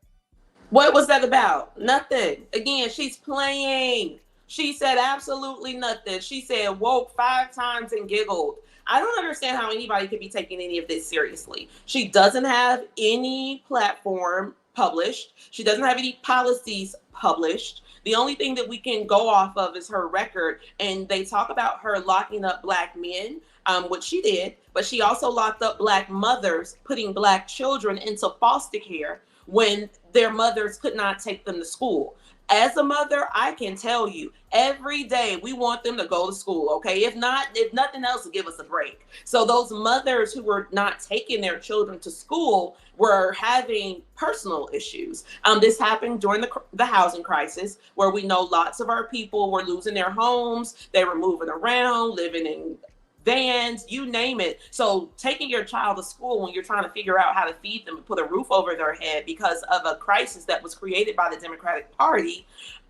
What was that about? Nothing. Again, she's playing. She said absolutely nothing. She said woke 5 times and giggled. I don't understand how anybody could be taking any of this seriously. She doesn't have any platform published. She doesn't have any policies published. The only thing that we can go off of is her record. And they talk about her locking up Black men, which she did, but she also locked up Black mothers, putting Black children into foster care when their mothers could not take them to school. As a mother, I can tell you, every day we want them to go to school, okay? If nothing else, to give us a break. So those mothers who were not taking their children to school were having personal issues. This happened during the housing crisis, where we know lots of our people were losing their homes. They were moving around, living in vans, you name it. So taking your child to school when you're trying to figure out how to feed them and put a roof over their head because of a crisis that was created by the Democratic Party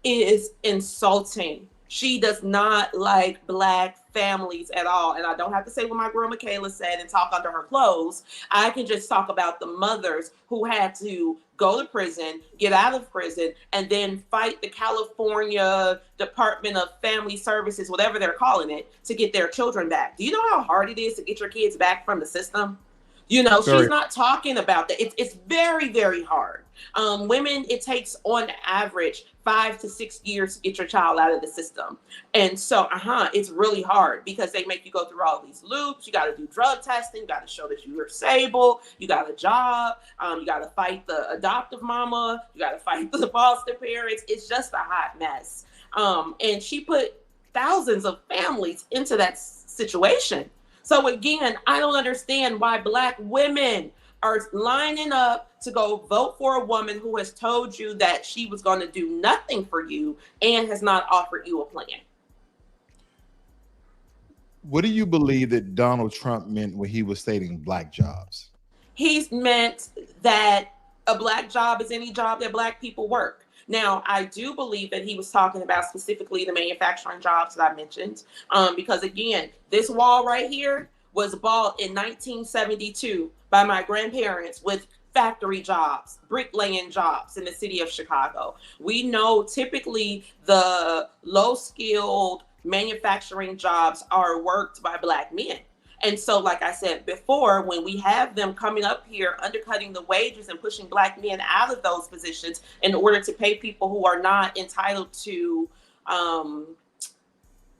is insulting. She does not like Black families at all. And I don't have to say what my girl Michaela said and talk under her clothes. I can just talk about the mothers who had to go to prison, get out of prison, and then fight the California Department of Family Services, whatever they're calling it, to get their children back. Do you know how hard it is to get your kids back from the system? You know, she's not talking about that. It's very, very hard. Women, it takes on average 5 to 6 years to get your child out of the system. And so, it's really hard because they make you go through all these loops. You got to do drug testing. You got to show that you are stable. You got a job. You got to fight the adoptive mama. You got to fight the foster parents. It's just a hot mess. And she put thousands of families into that situation. So again, I don't understand why Black women are lining up to go vote for a woman who has told you that she was going to do nothing for you and has not offered you a plan. What do you believe that Donald Trump meant when he was stating Black jobs? He's meant that a Black job is any job that Black people work. Now, I do believe that he was talking about specifically the manufacturing jobs that I mentioned, because again, this wall right here, was bought in 1972 by my grandparents with factory jobs, bricklaying jobs in the city of Chicago. We know typically the low-skilled manufacturing jobs are worked by Black men. And so, like I said before, when we have them coming up here, undercutting the wages and pushing Black men out of those positions in order to pay people who are not entitled to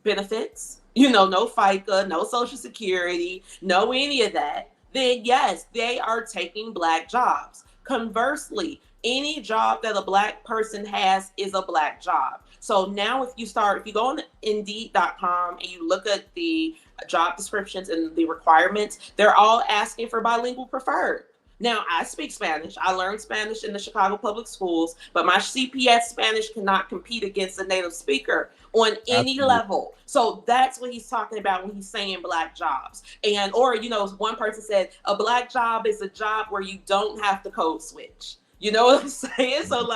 benefits, no FICA, no Social Security, no any of that, then yes, they are taking Black jobs. Conversely, any job that a Black person has is a Black job. So now if you go on Indeed.com and you look at the job descriptions and the requirements, they're all asking for bilingual preferred. Now, I speak Spanish. I learned Spanish in the Chicago Public Schools, but my CPS Spanish cannot compete against a native speaker on any level. So that's what he's talking about when he's saying Black jobs. Or one person said, a Black job is a job where you don't have to code switch. You know what I'm saying? So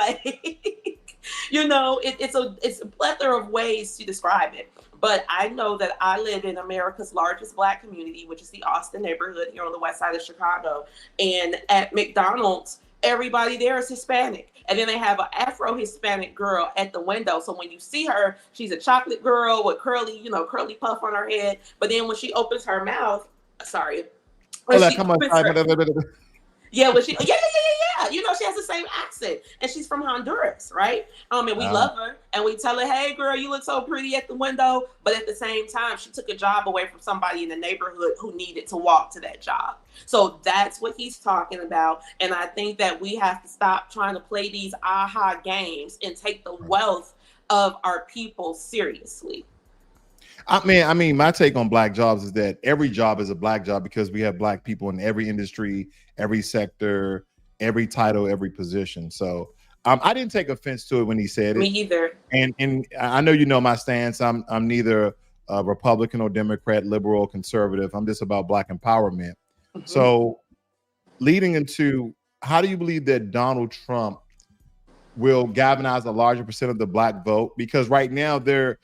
it's a plethora of ways to describe it. But I know that I live in America's largest Black community, which is the Austin neighborhood here on the west side of Chicago. And at McDonald's, everybody there is Hispanic. And then they have an Afro-Hispanic girl at the window. So when you see her, she's a chocolate girl with curly puff on her head. But then when she opens her mouth, she has the same accent, and she's from Honduras, right? And we love her, and we tell her, hey girl, you look so pretty at the window. But at the same time, she took a job away from somebody in the neighborhood who needed to walk to that job. So that's what he's talking about. And I think that we have to stop trying to play these aha games and take the wealth of our people seriously. I mean, my take on Black jobs is that every job is a Black job because we have Black people in every industry, every sector, every title, every position. So I didn't take offense to it when he said it. Me either. And I know my stance. I'm neither a Republican or Democrat, liberal or conservative. I'm just about Black empowerment. Mm-hmm. So leading into, how do you believe that Donald Trump will galvanize a larger percent of the Black vote? Because right now they're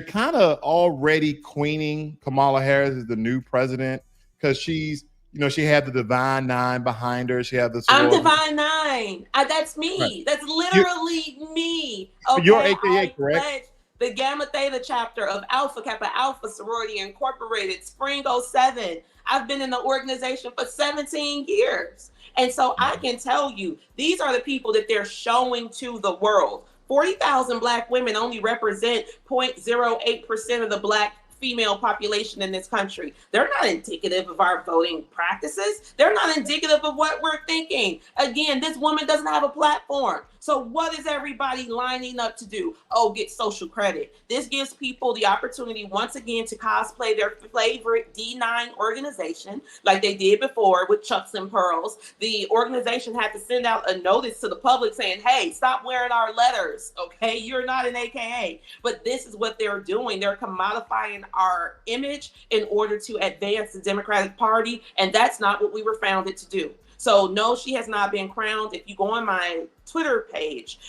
kind of already queening Kamala Harris as the new president because she's, she had the Divine Nine behind her. She had the I'm Divine Nine. That's me. Right. That's literally me. Okay? You're AKA, correct? The Gamma Theta chapter of Alpha Kappa Alpha Sorority Incorporated, Spring 07. I've been in the organization for 17 years. And so I can tell you, these are the people that they're showing to the world. 40,000 Black women only represent 0.08% of the Black female population in this country. They're not indicative of our voting practices. They're not indicative of what we're thinking. Again, this woman doesn't have a platform. So what is everybody lining up to do? Oh, get social credit. This gives people the opportunity once again to cosplay their favorite D9 organization like they did before with Chucks and Pearls. The organization had to send out a notice to the public saying, hey, stop wearing our letters, okay? You're not an AKA. But this is what they're doing. They're commodifying our image in order to advance the Democratic Party, and that's not what we were founded to do. So no, she has not been crowned. If you go on my Twitter page,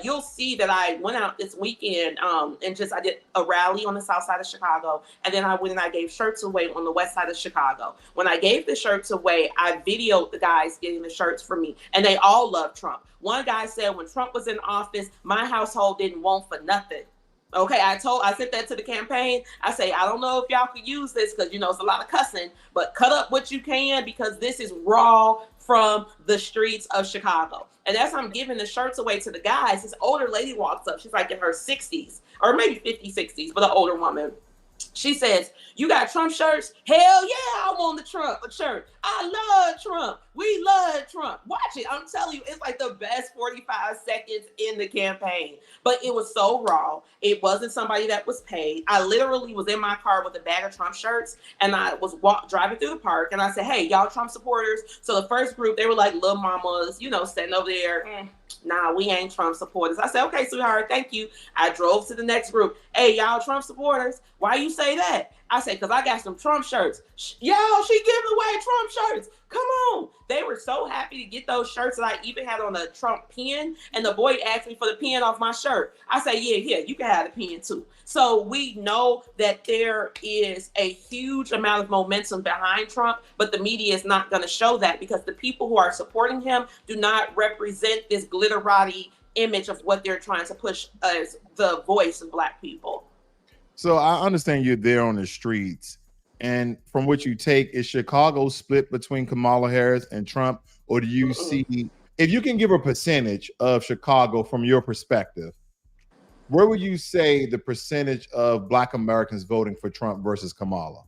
you'll see that I went out this weekend and I did a rally on the south side of Chicago. And then I went and I gave shirts away on the west side of Chicago. When I gave the shirts away, I videoed the guys getting the shirts for me. And they all love Trump. One guy said, when Trump was in office, my household didn't want for nothing. Okay, I sent that to the campaign. I say, I don't know if y'all could use this because, it's a lot of cussing, but cut up what you can because this is raw from the streets of Chicago. And as I'm giving the shirts away to the guys, this older lady walks up. She's like in her 60s or maybe 50s, 60s, but an older woman. She says, you got Trump shirts? Hell yeah, I want the Trump shirt. I love Trump. We love Trump. Watch it. I'm telling you, it's like the best 45 seconds in the campaign. But it was so raw. It wasn't somebody that was paid. I literally was in my car with a bag of Trump shirts, and I was driving through the park, and I said, hey, y'all Trump supporters? So the first group, they were like little mamas, standing over there. Nah, we ain't Trump supporters. I said, okay, sweetheart, thank you. I drove to the next group. Hey, y'all Trump supporters, why you say that? I say, because I got some Trump shirts. Yo, she giving away Trump shirts. Come on. They were so happy to get those shirts that I even had on a Trump pen. And the boy asked me for the pen off my shirt. I say, yeah, you can have the pen too. So we know that there is a huge amount of momentum behind Trump, but the media is not going to show that because the people who are supporting him do not represent this glitterati image of what they're trying to push as the voice of Black people. So I understand you're there on the streets, and from what you take, is Chicago split between Kamala Harris and Trump, or do you see, if you can give a percentage of Chicago from your perspective, where would you say the percentage of Black Americans voting for Trump versus Kamala?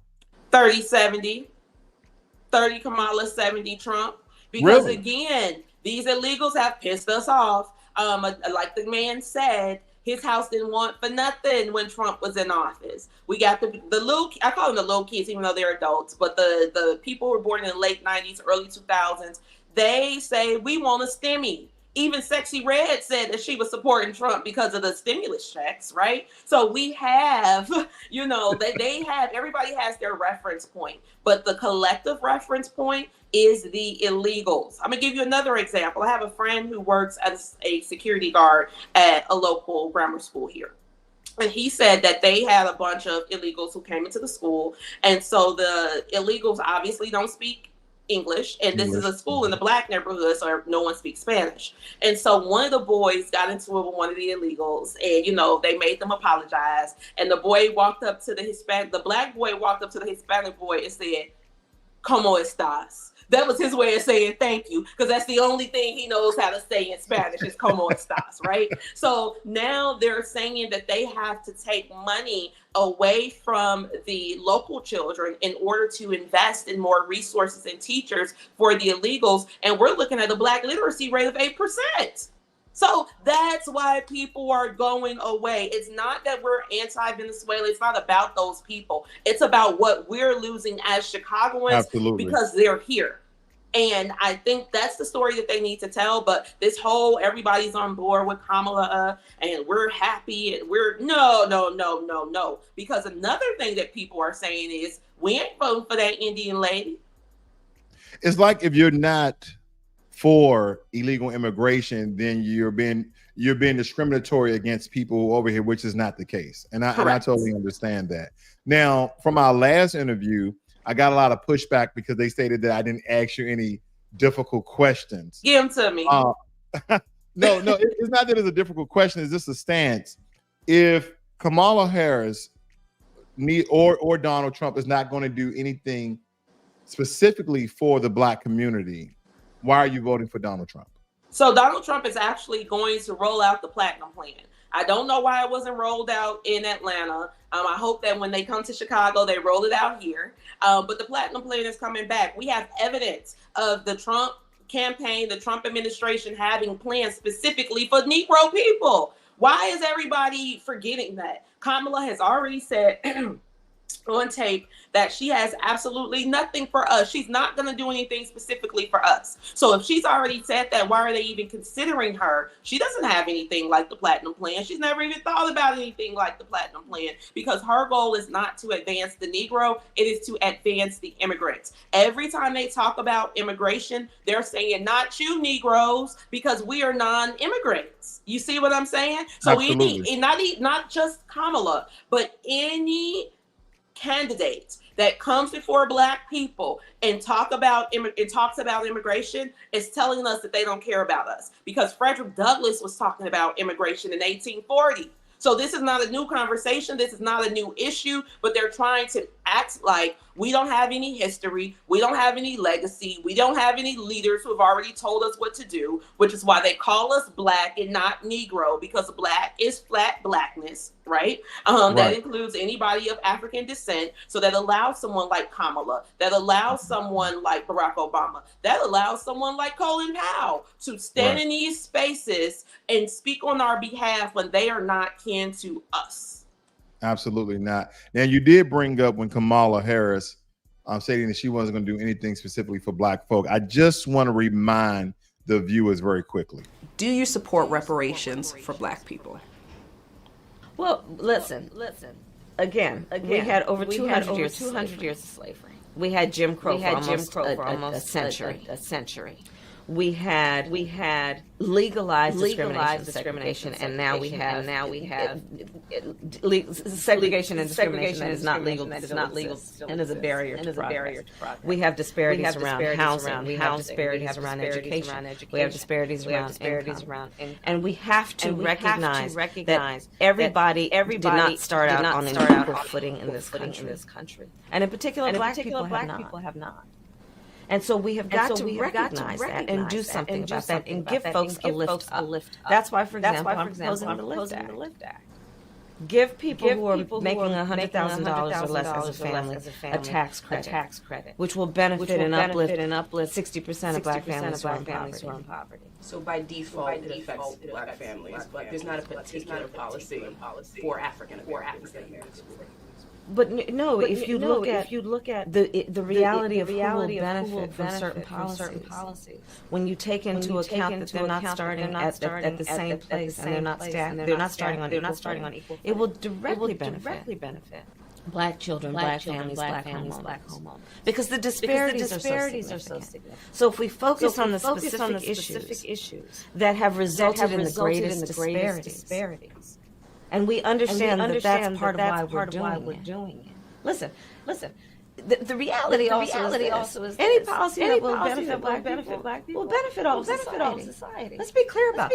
30-70, 30 Kamala, 70 Trump. Because again, these illegals have pissed us off. Like the man said, his house didn't want for nothing when Trump was in office. We got the little, I call them the little kids, even though they're adults, but the people who were born in the late 90s, early 2000s, they say, we want a stimmy. Even Sexy Red said that she was supporting Trump because of the stimulus checks, right? So we have, you know, they have, everybody has their reference point, but the collective reference point is the illegals. I'm gonna give you another example. I have a friend who works as a security guard at a local grammar school here. And he said that they had a bunch of illegals who came into the school. And so the illegals obviously don't speak English, and this is a school in the Black neighborhood, so no one speaks Spanish. And so one of the boys got into it with one of the illegals, and you know, they made them apologize. And the boy walked up to the Black boy walked up to the Hispanic boy and said, "Cómo estás?" That was his way of saying thank you, because that's the only thing he knows how to say in Spanish is "Cómo estás," right? So now they're saying that they have to take money away from the local children in order to invest in more resources and teachers for the illegals. And we're looking at a Black literacy rate of 8%. So that's why people are going away. It's not that we're anti-Venezuela. It's not about those people. It's about what we're losing as Chicagoans because they're here. And I think that's the story that they need to tell. But this whole everybody's on board with Kamala and we're happy and we're no. Because another thing that people are saying is we ain't voting for that Indian lady. It's like if you're not for illegal immigration, then you're being discriminatory against people over here, which is not the case. And I totally understand that. Now, from our last interview, I got a lot of pushback because they stated that I didn't ask you any difficult questions. Give them to me. No, it's not that it's a difficult question. It's just a stance. If Kamala Harris or Donald Trump is not going to do anything specifically for the Black community, why are you voting for Donald Trump? So Donald Trump is actually going to roll out the Platinum Plan. I don't know why it wasn't rolled out in Atlanta. I hope that when they come to Chicago, they roll it out here. But the Platinum Plan is coming back. We have evidence of the Trump campaign, the Trump administration having plans specifically for Negro people. Why is everybody forgetting that? Kamala has already said on tape that she has absolutely nothing for us. She's not going to do anything specifically for us. So if she's already said that, why are they even considering her? She doesn't have anything like the Platinum Plan. She's never even thought about anything like the Platinum Plan because her goal is not to advance the Negro. It is to advance the immigrants. Every time they talk about immigration, they're saying not you Negroes because we are non-immigrants. You see what I'm saying? So not just Kamala, but any candidate that comes before Black people and talks about immigration is telling us that they don't care about us, because Frederick Douglass was talking about immigration in 1840. So this is not a new conversation. This is not a new issue, but they're trying to act like we don't have any history. We don't have any legacy. We don't have any leaders who have already told us what to do, which is why they call us Black and not Negro, because Black is flat Blackness, right? That includes anybody of African descent. So that allows someone like Kamala, that allows someone like Barack Obama, that allows someone like Colin Powell to stand in these spaces and speak on our behalf when they are not kin to us. Absolutely not. Now, you did bring up when Kamala Harris stating that she wasn't going to do anything specifically for Black folk. I just want to remind the viewers very quickly. Do you support reparations for Black people? Well, listen. Again, we had over 200 years of slavery. We had Jim Crow for almost a century. We had legalized discrimination, and now we have segregation and discrimination that is not legal, and is a barrier to progress. We have disparities around housing. We have disparities around education. We have disparities around income. And we have to recognize that everybody did not start out on an equal footing in this country. And in particular, black people have not. And so we have got to recognize that and do something about that and give folks a lift up. That's why, for example, I'm proposing the Lift Act. Give people who are making $100,000 or less as a family a tax credit, which will benefit and uplift 60% of black families who are in poverty. So by default, it affects black families, but there's not a particular policy for African Americans. But no, if you look at the reality of who will benefit from certain policies, when you take into account that they're not starting at the same place and they're not starting on equal, it will directly benefit black children, black families, black homeowners. Because the disparities are so significant. So if we focus on the specific issues that have resulted in the greatest disparities, and we understand that that's part of why we're doing it. Listen. The reality also is any policy that will benefit black people will benefit all of society. Let's be clear about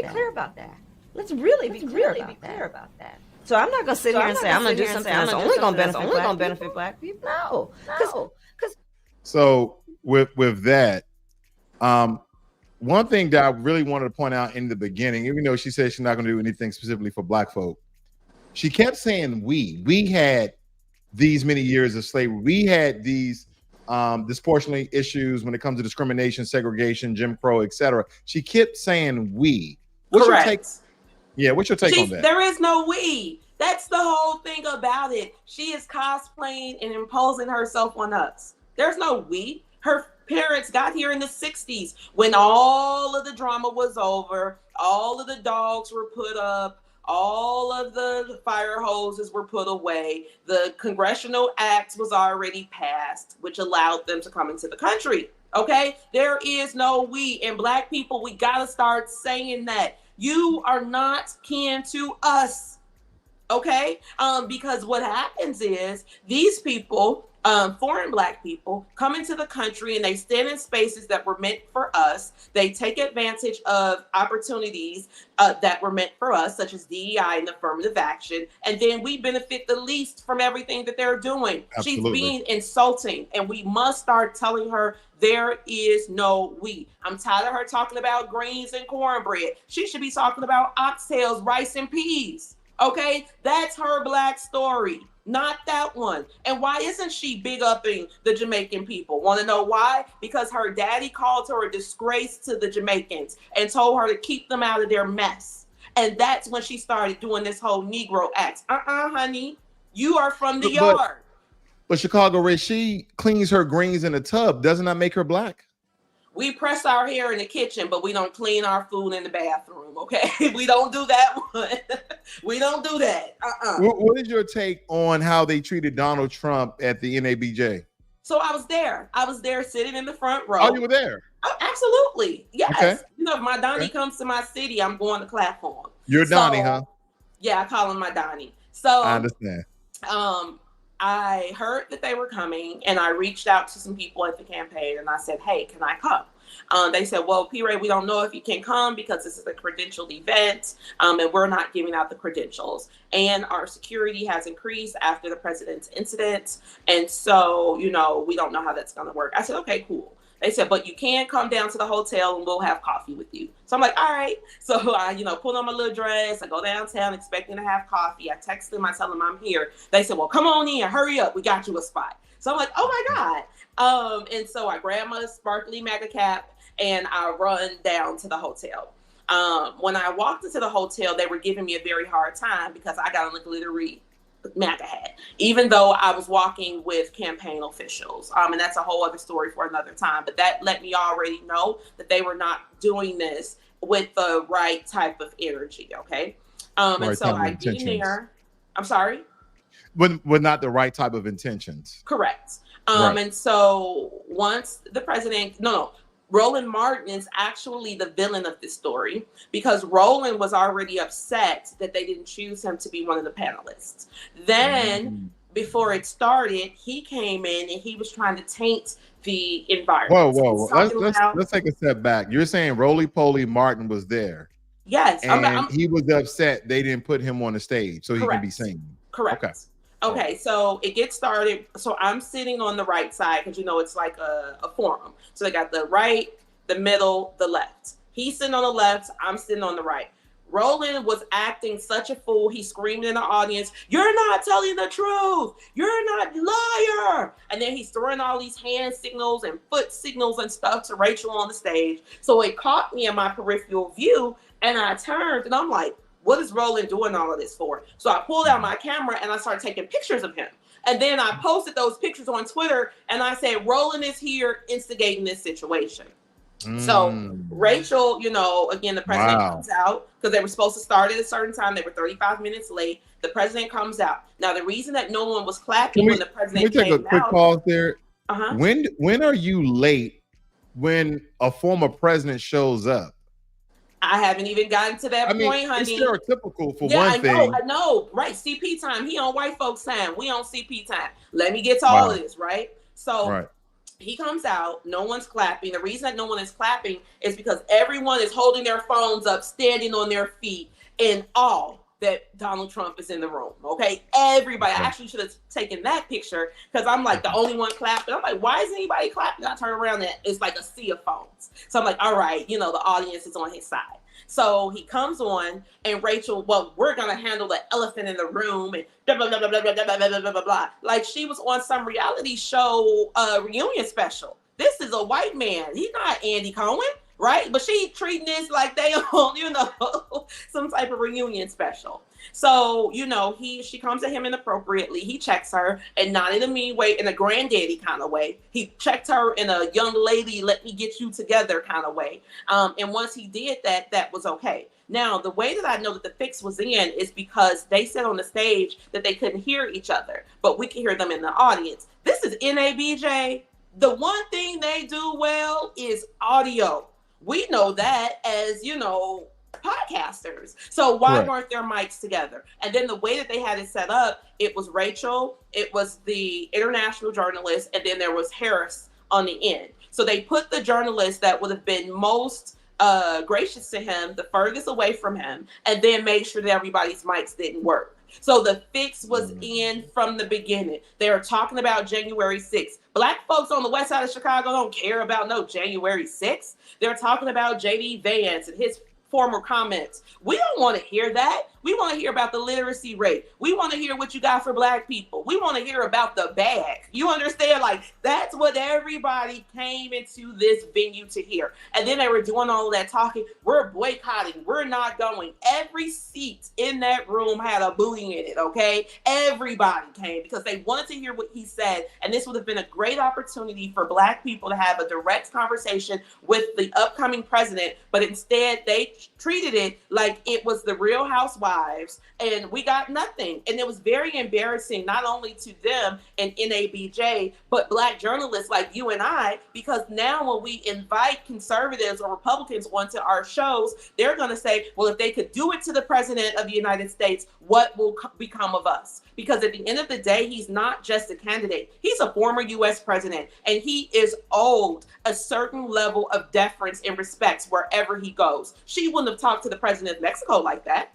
that. Let's really be clear about that. So I'm not going to sit here and say I'm going to do something that's only going to benefit black people. No. So with that, one thing that I really wanted to point out in the beginning, even though she said she's not going to do anything specifically for black folk, she kept saying we had these many years of slavery. We had these disproportionately issues when it comes to discrimination, segregation, Jim Crow, etc. She kept saying we. What's Correct. your take? Yeah, what's your take on that? There is no we. That's the whole thing about it. She is cosplaying and imposing herself on us. There's no we. Her parents got here in the 60s when all of the drama was over, all of the dogs were put up, all of the fire hoses were put away. The Congressional Act was already passed, which allowed them to come into the country. Okay? There is no we. And black people, we got to start saying that. You are not kin to us. Okay? Because what happens is these people, foreign black people, come into the country and they stand in spaces that were meant for us. They take advantage of opportunities that were meant for us, such as DEI and affirmative action. And then we benefit the least from everything that they're doing. Absolutely. She's being insulting, and we must start telling her there is no we. I'm tired of her talking about greens and cornbread. She should be talking about oxtails, rice, and peas. Okay? That's her black story. Not that one. And why isn't she big upping the Jamaican people? Want to know why? Because her daddy called her a disgrace to the Jamaicans and told her to keep them out of their mess. And that's when she started doing this whole Negro act. Honey, you are from the yard. But Chicago Red, she cleans her greens in a tub. Doesn't that make her black? We press our hair in the kitchen, but we don't clean our food in the bathroom, okay? We don't do that one. We don't do that. What is your take on how they treated Donald Trump at the NABJ? So I was there. Sitting in the front row. Oh, you were there? Oh, absolutely. Yes. Okay. You know, if my Donnie comes to my city, I'm going to clap for him. You're Donnie, huh? Yeah, I call him my Donnie. So I understand. I heard that they were coming, and I reached out to some people at the campaign, and I said, hey, can I come? They said, well, P. Ray, we don't know if you can come because this is a credentialed event, and we're not giving out the credentials. And our security has increased after the president's incident. And so, you know, we don't know how that's going to work. I said, okay, cool. They said, but you can come down to the hotel and we'll have coffee with you. So I'm like, all right. So I, put on my little dress. I go downtown expecting to have coffee. I text them. I tell them I'm here. They said, well, come on in. Hurry up. We got you a spot. So I'm like, oh my God. And so I grab my sparkly MAGA cap and I run down to the hotel. When I walked into the hotel, they were giving me a very hard time because I got on a glittery MAGA hat, even though I was walking with campaign officials. And that's a whole other story for another time. But that let me already know that they were not doing this with the right type of energy. Okay. And so I get in there. I'm sorry. with not the right type of intentions. Correct. Right. And so once the president, Roland Martin is actually the villain of this story because Roland was already upset that they didn't choose him to be one of the panelists. Then, before it started, he came in and he was trying to taint the environment. Whoa. Let's take a step back. You're saying Roly-Poly Martin was there. Yes. And he was upset they didn't put him on the stage so he can be seen. Correct. Okay, so it gets started. So I'm sitting on the right side because it's like a forum. So they got the right, the middle, the left. He's sitting on the left. I'm sitting on the right. Roland was acting such a fool. He screamed in the audience, "You're not telling the truth. You're not liar." And then he's throwing all these hand signals and foot signals and stuff to Rachel on the stage. So it caught me in my peripheral view, and I turned and I'm like, what is Roland doing all of this for? So I pulled out my camera and I started taking pictures of him. And then I posted those pictures on Twitter and I said, Roland is here instigating this situation. So Rachel, again, the president comes out because they were supposed to start at a certain time. They were 35 minutes late. The president comes out. Now, the reason that no one was clapping when the president came out. Can we take a quick pause there? When are you late when a former president shows up? I haven't even gotten to that point, honey. It's stereotypical for one thing. I know. Right. CP time. He on white folks time. We on CP time. Let me get to all of this, right? So he comes out. No one's clapping. The reason that no one is clapping is because everyone is holding their phones up, standing on their feet in awe that Donald Trump is in the room. Okay. Everybody. I actually should have taken that picture because I'm like the only one clapping. I'm like, why isn't anybody clapping? I turn around and it's like a sea of phones. So I'm like, all right, the audience is on his side. So he comes on and Rachel, well, we're going to handle the elephant in the room and blah, blah, blah, blah, blah, blah, blah, blah, blah, blah, blah. Like she was on some reality show reunion special. This is a white man. He's not Andy Cohen, right? But she treating this like they on, some type of reunion special. So, she comes at him inappropriately. He checks her and not in a mean way, in a granddaddy kind of way. He checked her in a young lady, let me get you together kind of way. And once he did that, that was okay. Now, the way that I know that the fix was in is because they said on the stage that they couldn't hear each other, but we can hear them in the audience. This is NABJ. The one thing they do well is audio. We know that as, podcasters. So why weren't their mics together? And then the way that they had it set up, it was Rachel, it was the international journalist, and then there was Harris on the end. So they put the journalist that would have been most gracious to him the furthest away from him, and then made sure that everybody's mics didn't work. So the fix was in from the beginning. They were talking about January 6th. Black folks on the west side of Chicago don't care about no January 6th. They're talking about J.D. Vance and his former comments. We don't want to hear that. We want to hear about the literacy rate. We want to hear what you got for Black people. We want to hear about the bag. You understand? Like, that's what everybody came into this venue to hear. And then they were doing all of that talking. We're boycotting. We're not going. Every seat in that room had a booty in it, okay? Everybody came because they wanted to hear what he said. And this would have been a great opportunity for Black people to have a direct conversation with the upcoming president. But instead, they treated it like it was the Real Housewives, and we got nothing. And it was very embarrassing, not only to them and NABJ, but Black journalists like you and I, because now when we invite conservatives or Republicans onto our shows, they're going to say, well, if they could do it to the president of the United States, what will become of us? Because at the end of the day, he's not just a candidate. He's a former U.S. president, and he is owed a certain level of deference and respect wherever he goes. She wouldn't have talked to the president of Mexico like that.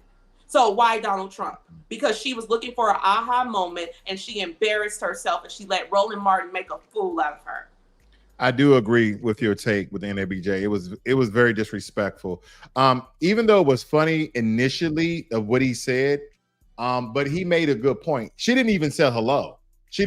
So why Donald Trump? Because she was looking for an aha moment, and she embarrassed herself, and she let Roland Martin make a fool out of her. I do agree with your take with the NABJ. It was very disrespectful. Even though it was funny initially of what he said, but he made a good point. She didn't even say hello. She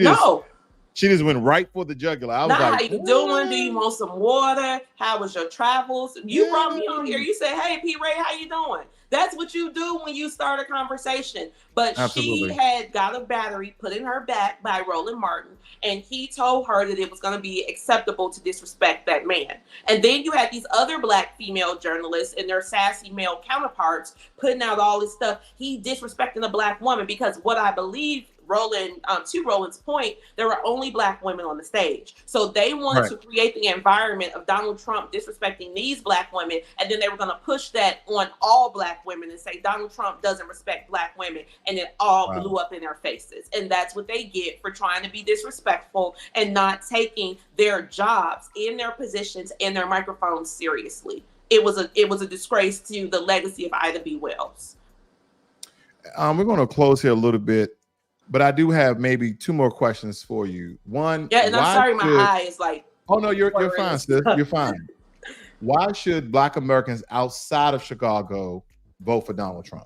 just went right for the jugular. I was like, how you doing? Do you want some water? How was your travels? You brought me on here. You said, hey, P. Ray, how you doing? That's what you do when you start a conversation. But she had got a battery put in her back by Roland Martin, and he told her that it was going to be acceptable to disrespect that man. And then you had these other Black female journalists and their sassy male counterparts putting out all this stuff. He disrespecting a Black woman, because what I believe to Roland's point, there were only Black women on the stage. So they wanted to create the environment of Donald Trump disrespecting these Black women, and then they were going to push that on all Black women and say Donald Trump doesn't respect Black women, and it all blew up in their faces. And that's what they get for trying to be disrespectful and not taking their jobs in their positions and their microphones seriously. It was a disgrace to the legacy of Ida B. Wells. We're going to close here a little bit, but I do have maybe two more questions for you. One, yeah, and I'm sorry, my eye is like. Oh no, you're fine, sis. You're fine. Why should Black Americans outside of Chicago vote for Donald Trump?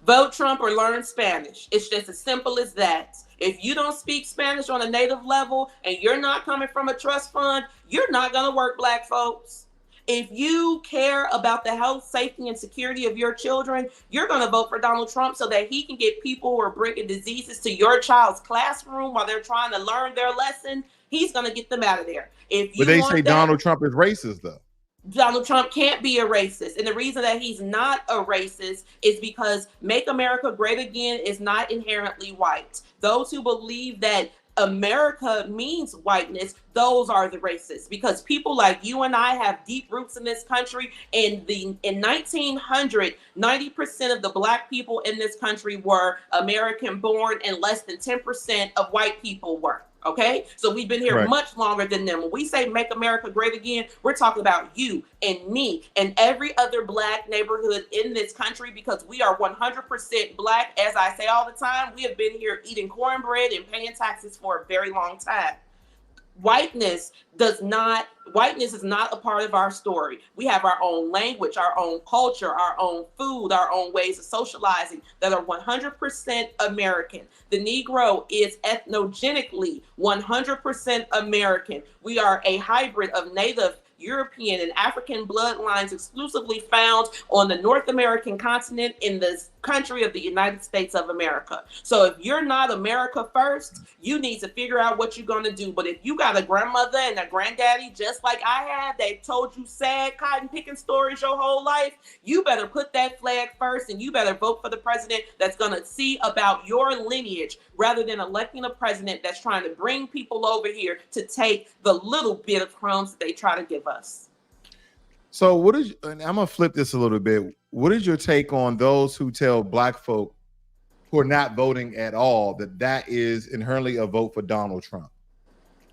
Vote Trump or learn Spanish. It's just as simple as that. If you don't speak Spanish on a native level and you're not coming from a trust fund, you're not going to work, Black folks. If you care about the health, safety, and security of your children, you're going to vote for Donald Trump so that he can get people who are bringing diseases to your child's classroom while they're trying to learn their lesson. He's going to get them out of there. But they say Donald Trump is racist, though. Donald Trump can't be a racist. And the reason that he's not a racist is because Make America Great Again is not inherently white. Those who believe that America means whiteness, those are the racists, because people like you and I have deep roots in this country. In 1900, 90% of the Black people in this country were American born and less than 10% of white people were. Okay, so we've been here much longer than them. When we say Make America Great Again, we're talking about you and me and every other Black neighborhood in this country, because we are 100% Black. As I say all the time, we have been here eating cornbread and paying taxes for a very long time. Whiteness is not a part of our story. We have our own language, our own culture, our own food, our own ways of socializing that are 100% American. The Negro is ethnogenically 100% American. We are a hybrid of Native, European, and African bloodlines exclusively found on the North American continent in this country of the United States of America. So if you're not America first, you need to figure out what you're going to do. But if you got a grandmother and a granddaddy just like I have, they told you sad cotton picking stories your whole life, you better put that flag first, and you better vote for the president that's going to see about your lineage rather than electing a president that's trying to bring people over here to take the little bit of crumbs that they try to give us. So and I'm going to flip this a little bit. What is your take on those who tell Black folk who are not voting at all that is inherently a vote for Donald Trump?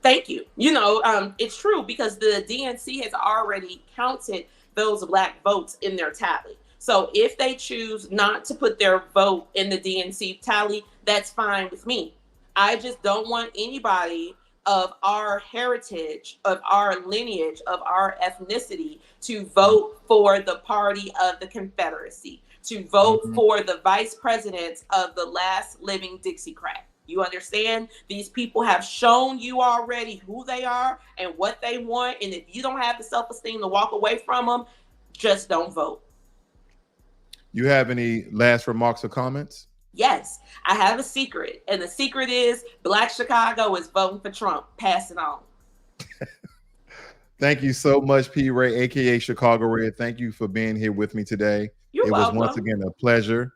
Thank you. It's true, because the DNC has already counted those Black votes in their tally. So if they choose not to put their vote in the DNC tally, that's fine with me. I just don't want anybody of our heritage, of our lineage, of our ethnicity to vote for the party of the Confederacy, to vote for the vice president of the last living Dixiecrat. You understand? These people have shown you already who they are and what they want. And if you don't have the self-esteem to walk away from them, just don't vote. You have any last remarks or comments? Yes, I have a secret. And the secret is Black Chicago is voting for Trump. Pass it on. Thank you so much, P. Ray, a.k.a. Chicago Red. Thank you for being here with me today. You're welcome. It was once again a pleasure.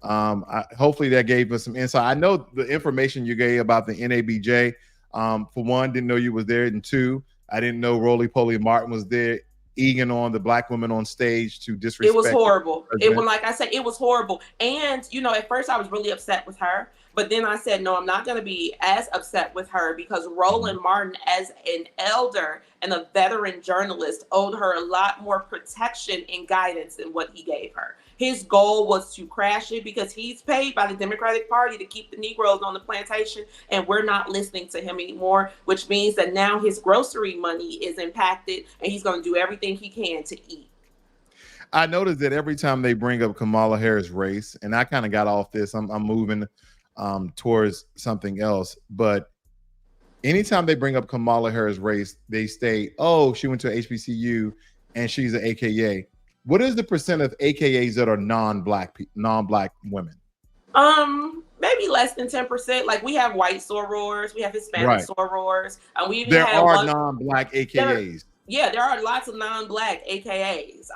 Hopefully that gave us some insight. I know the information you gave about the NABJ. For one, didn't know you was there. And two, I didn't know Roly Poly Martin was there, egging on the Black women on stage to disrespect. It was horrible. Like I said, it was horrible. And, at first I was really upset with her. But then I said, no, I'm not going to be as upset with her, because Roland Martin, as an elder and a veteran journalist, owed her a lot more protection and guidance than what he gave her. His goal was to crash it, because he's paid by the Democratic Party to keep the Negroes on the plantation, and we're not listening to him anymore, which means that now his grocery money is impacted, and he's going to do everything he can to eat. I noticed that every time they bring up Kamala Harris' race, and I kind of got off this, I'm moving towards something else, but anytime they bring up Kamala Harris' race, they state, oh, she went to HBCU and she's an AKA. What is the percent of AKAs that are non-black women? Maybe less than 10%. Like, we have white sorors, we have Hispanic sorors, and we even there have are non-black AKAs. There are lots of non-black AKAs.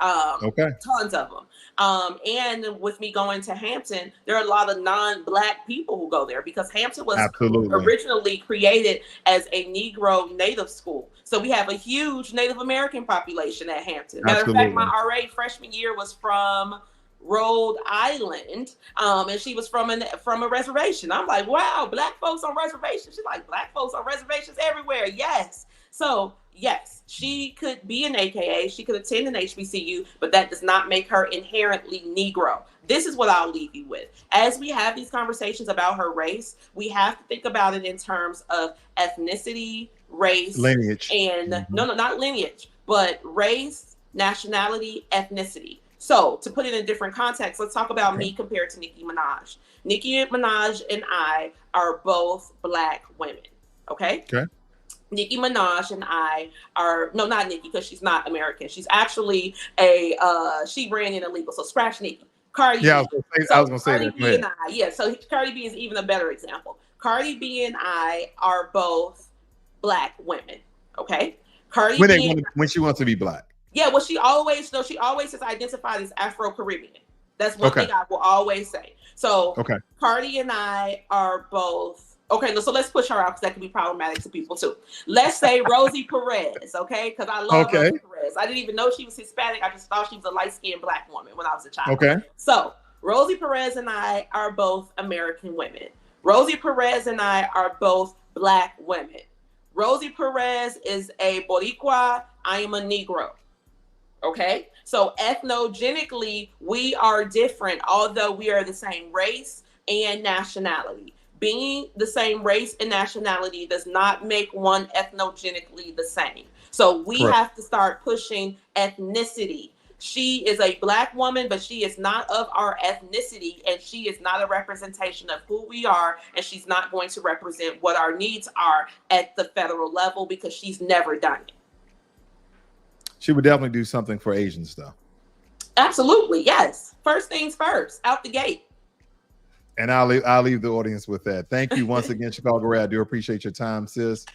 Okay. Tons of them. And with me going to Hampton, there are a lot of non-Black people who go there because Hampton was Absolutely. originally created as a Negro native school. So we have a huge Native American population at Hampton. Matter of fact, my RA freshman year was from Rhode Island, and she was from a reservation. I'm like, wow, Black folks on reservations. She's like, Black folks on reservations everywhere. Yes. So yes, she could be an AKA, she could attend an HBCU, but that does not make her inherently Negro. This is what I'll leave you with. As we have these conversations about her race, we have to think about it in terms of ethnicity, race, lineage, and no, not lineage, but race, nationality, ethnicity. So to put it in a different context, let's talk about me compared to Nicki Minaj. Nicki Minaj and I are both Black women. Okay. Nicki Minaj and I are, no, not Nicki, because she's not American. She's actually she ran in illegal. So scratch Nicki. Cardi B. I was gonna say Cardi that. B and I, so Cardi B is even a better example. Cardi B and I are both Black women. Okay. Cardi B when she wants to be Black. Yeah, well, she always has identified as Afro-Caribbean. That's one thing I will always say. So Cardi and I are both. Okay, so let's push her out because that can be problematic to people too. Let's say Rosie Perez, okay? Because I love Rosie Perez. I didn't even know she was Hispanic. I just thought she was a light-skinned Black woman when I was a child. Okay. So Rosie Perez and I are both American women. Rosie Perez and I are both Black women. Rosie Perez is a Boricua. I am a Negro. Okay? So ethnogenically, we are different, although we are the same race and nationality. Being the same race and nationality does not make one ethnogenically the same. So we have to start pushing ethnicity. She is a Black woman, but she is not of our ethnicity, and she is not a representation of who we are, and she's not going to represent what our needs are at the federal level because she's never done it. She would definitely do something for Asians, though. Absolutely, yes. First things first, out the gate. And I'll leave the audience with that. Thank you once again, Chicago Ray. I do appreciate your time, sis.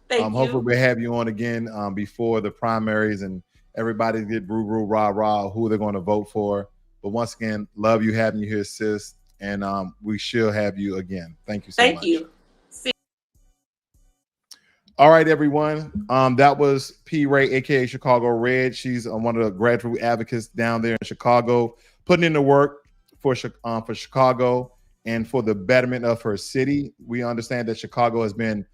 Thank you. Hopefully we'll have you on again before the primaries and everybody get brew, rah, rah, who they're going to vote for. But once again, love you having you here, sis. And we shall have you again. Thank you so much. Thank you. All right, everyone. That was P. Ray, aka Chicago Red. She's one of the grassroots advocates down there in Chicago, putting in the work for Chicago and for the betterment of her city. We understand that Chicago has been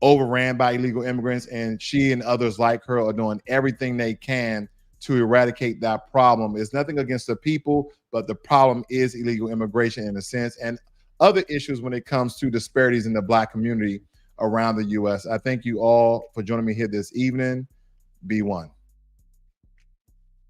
overran by illegal immigrants, and she and others like her are doing everything they can to eradicate that problem. It's nothing against the people, but the problem is illegal immigration in a sense, and other issues when it comes to disparities in the Black community around the U.S. I thank you all for joining me here this evening. Be one.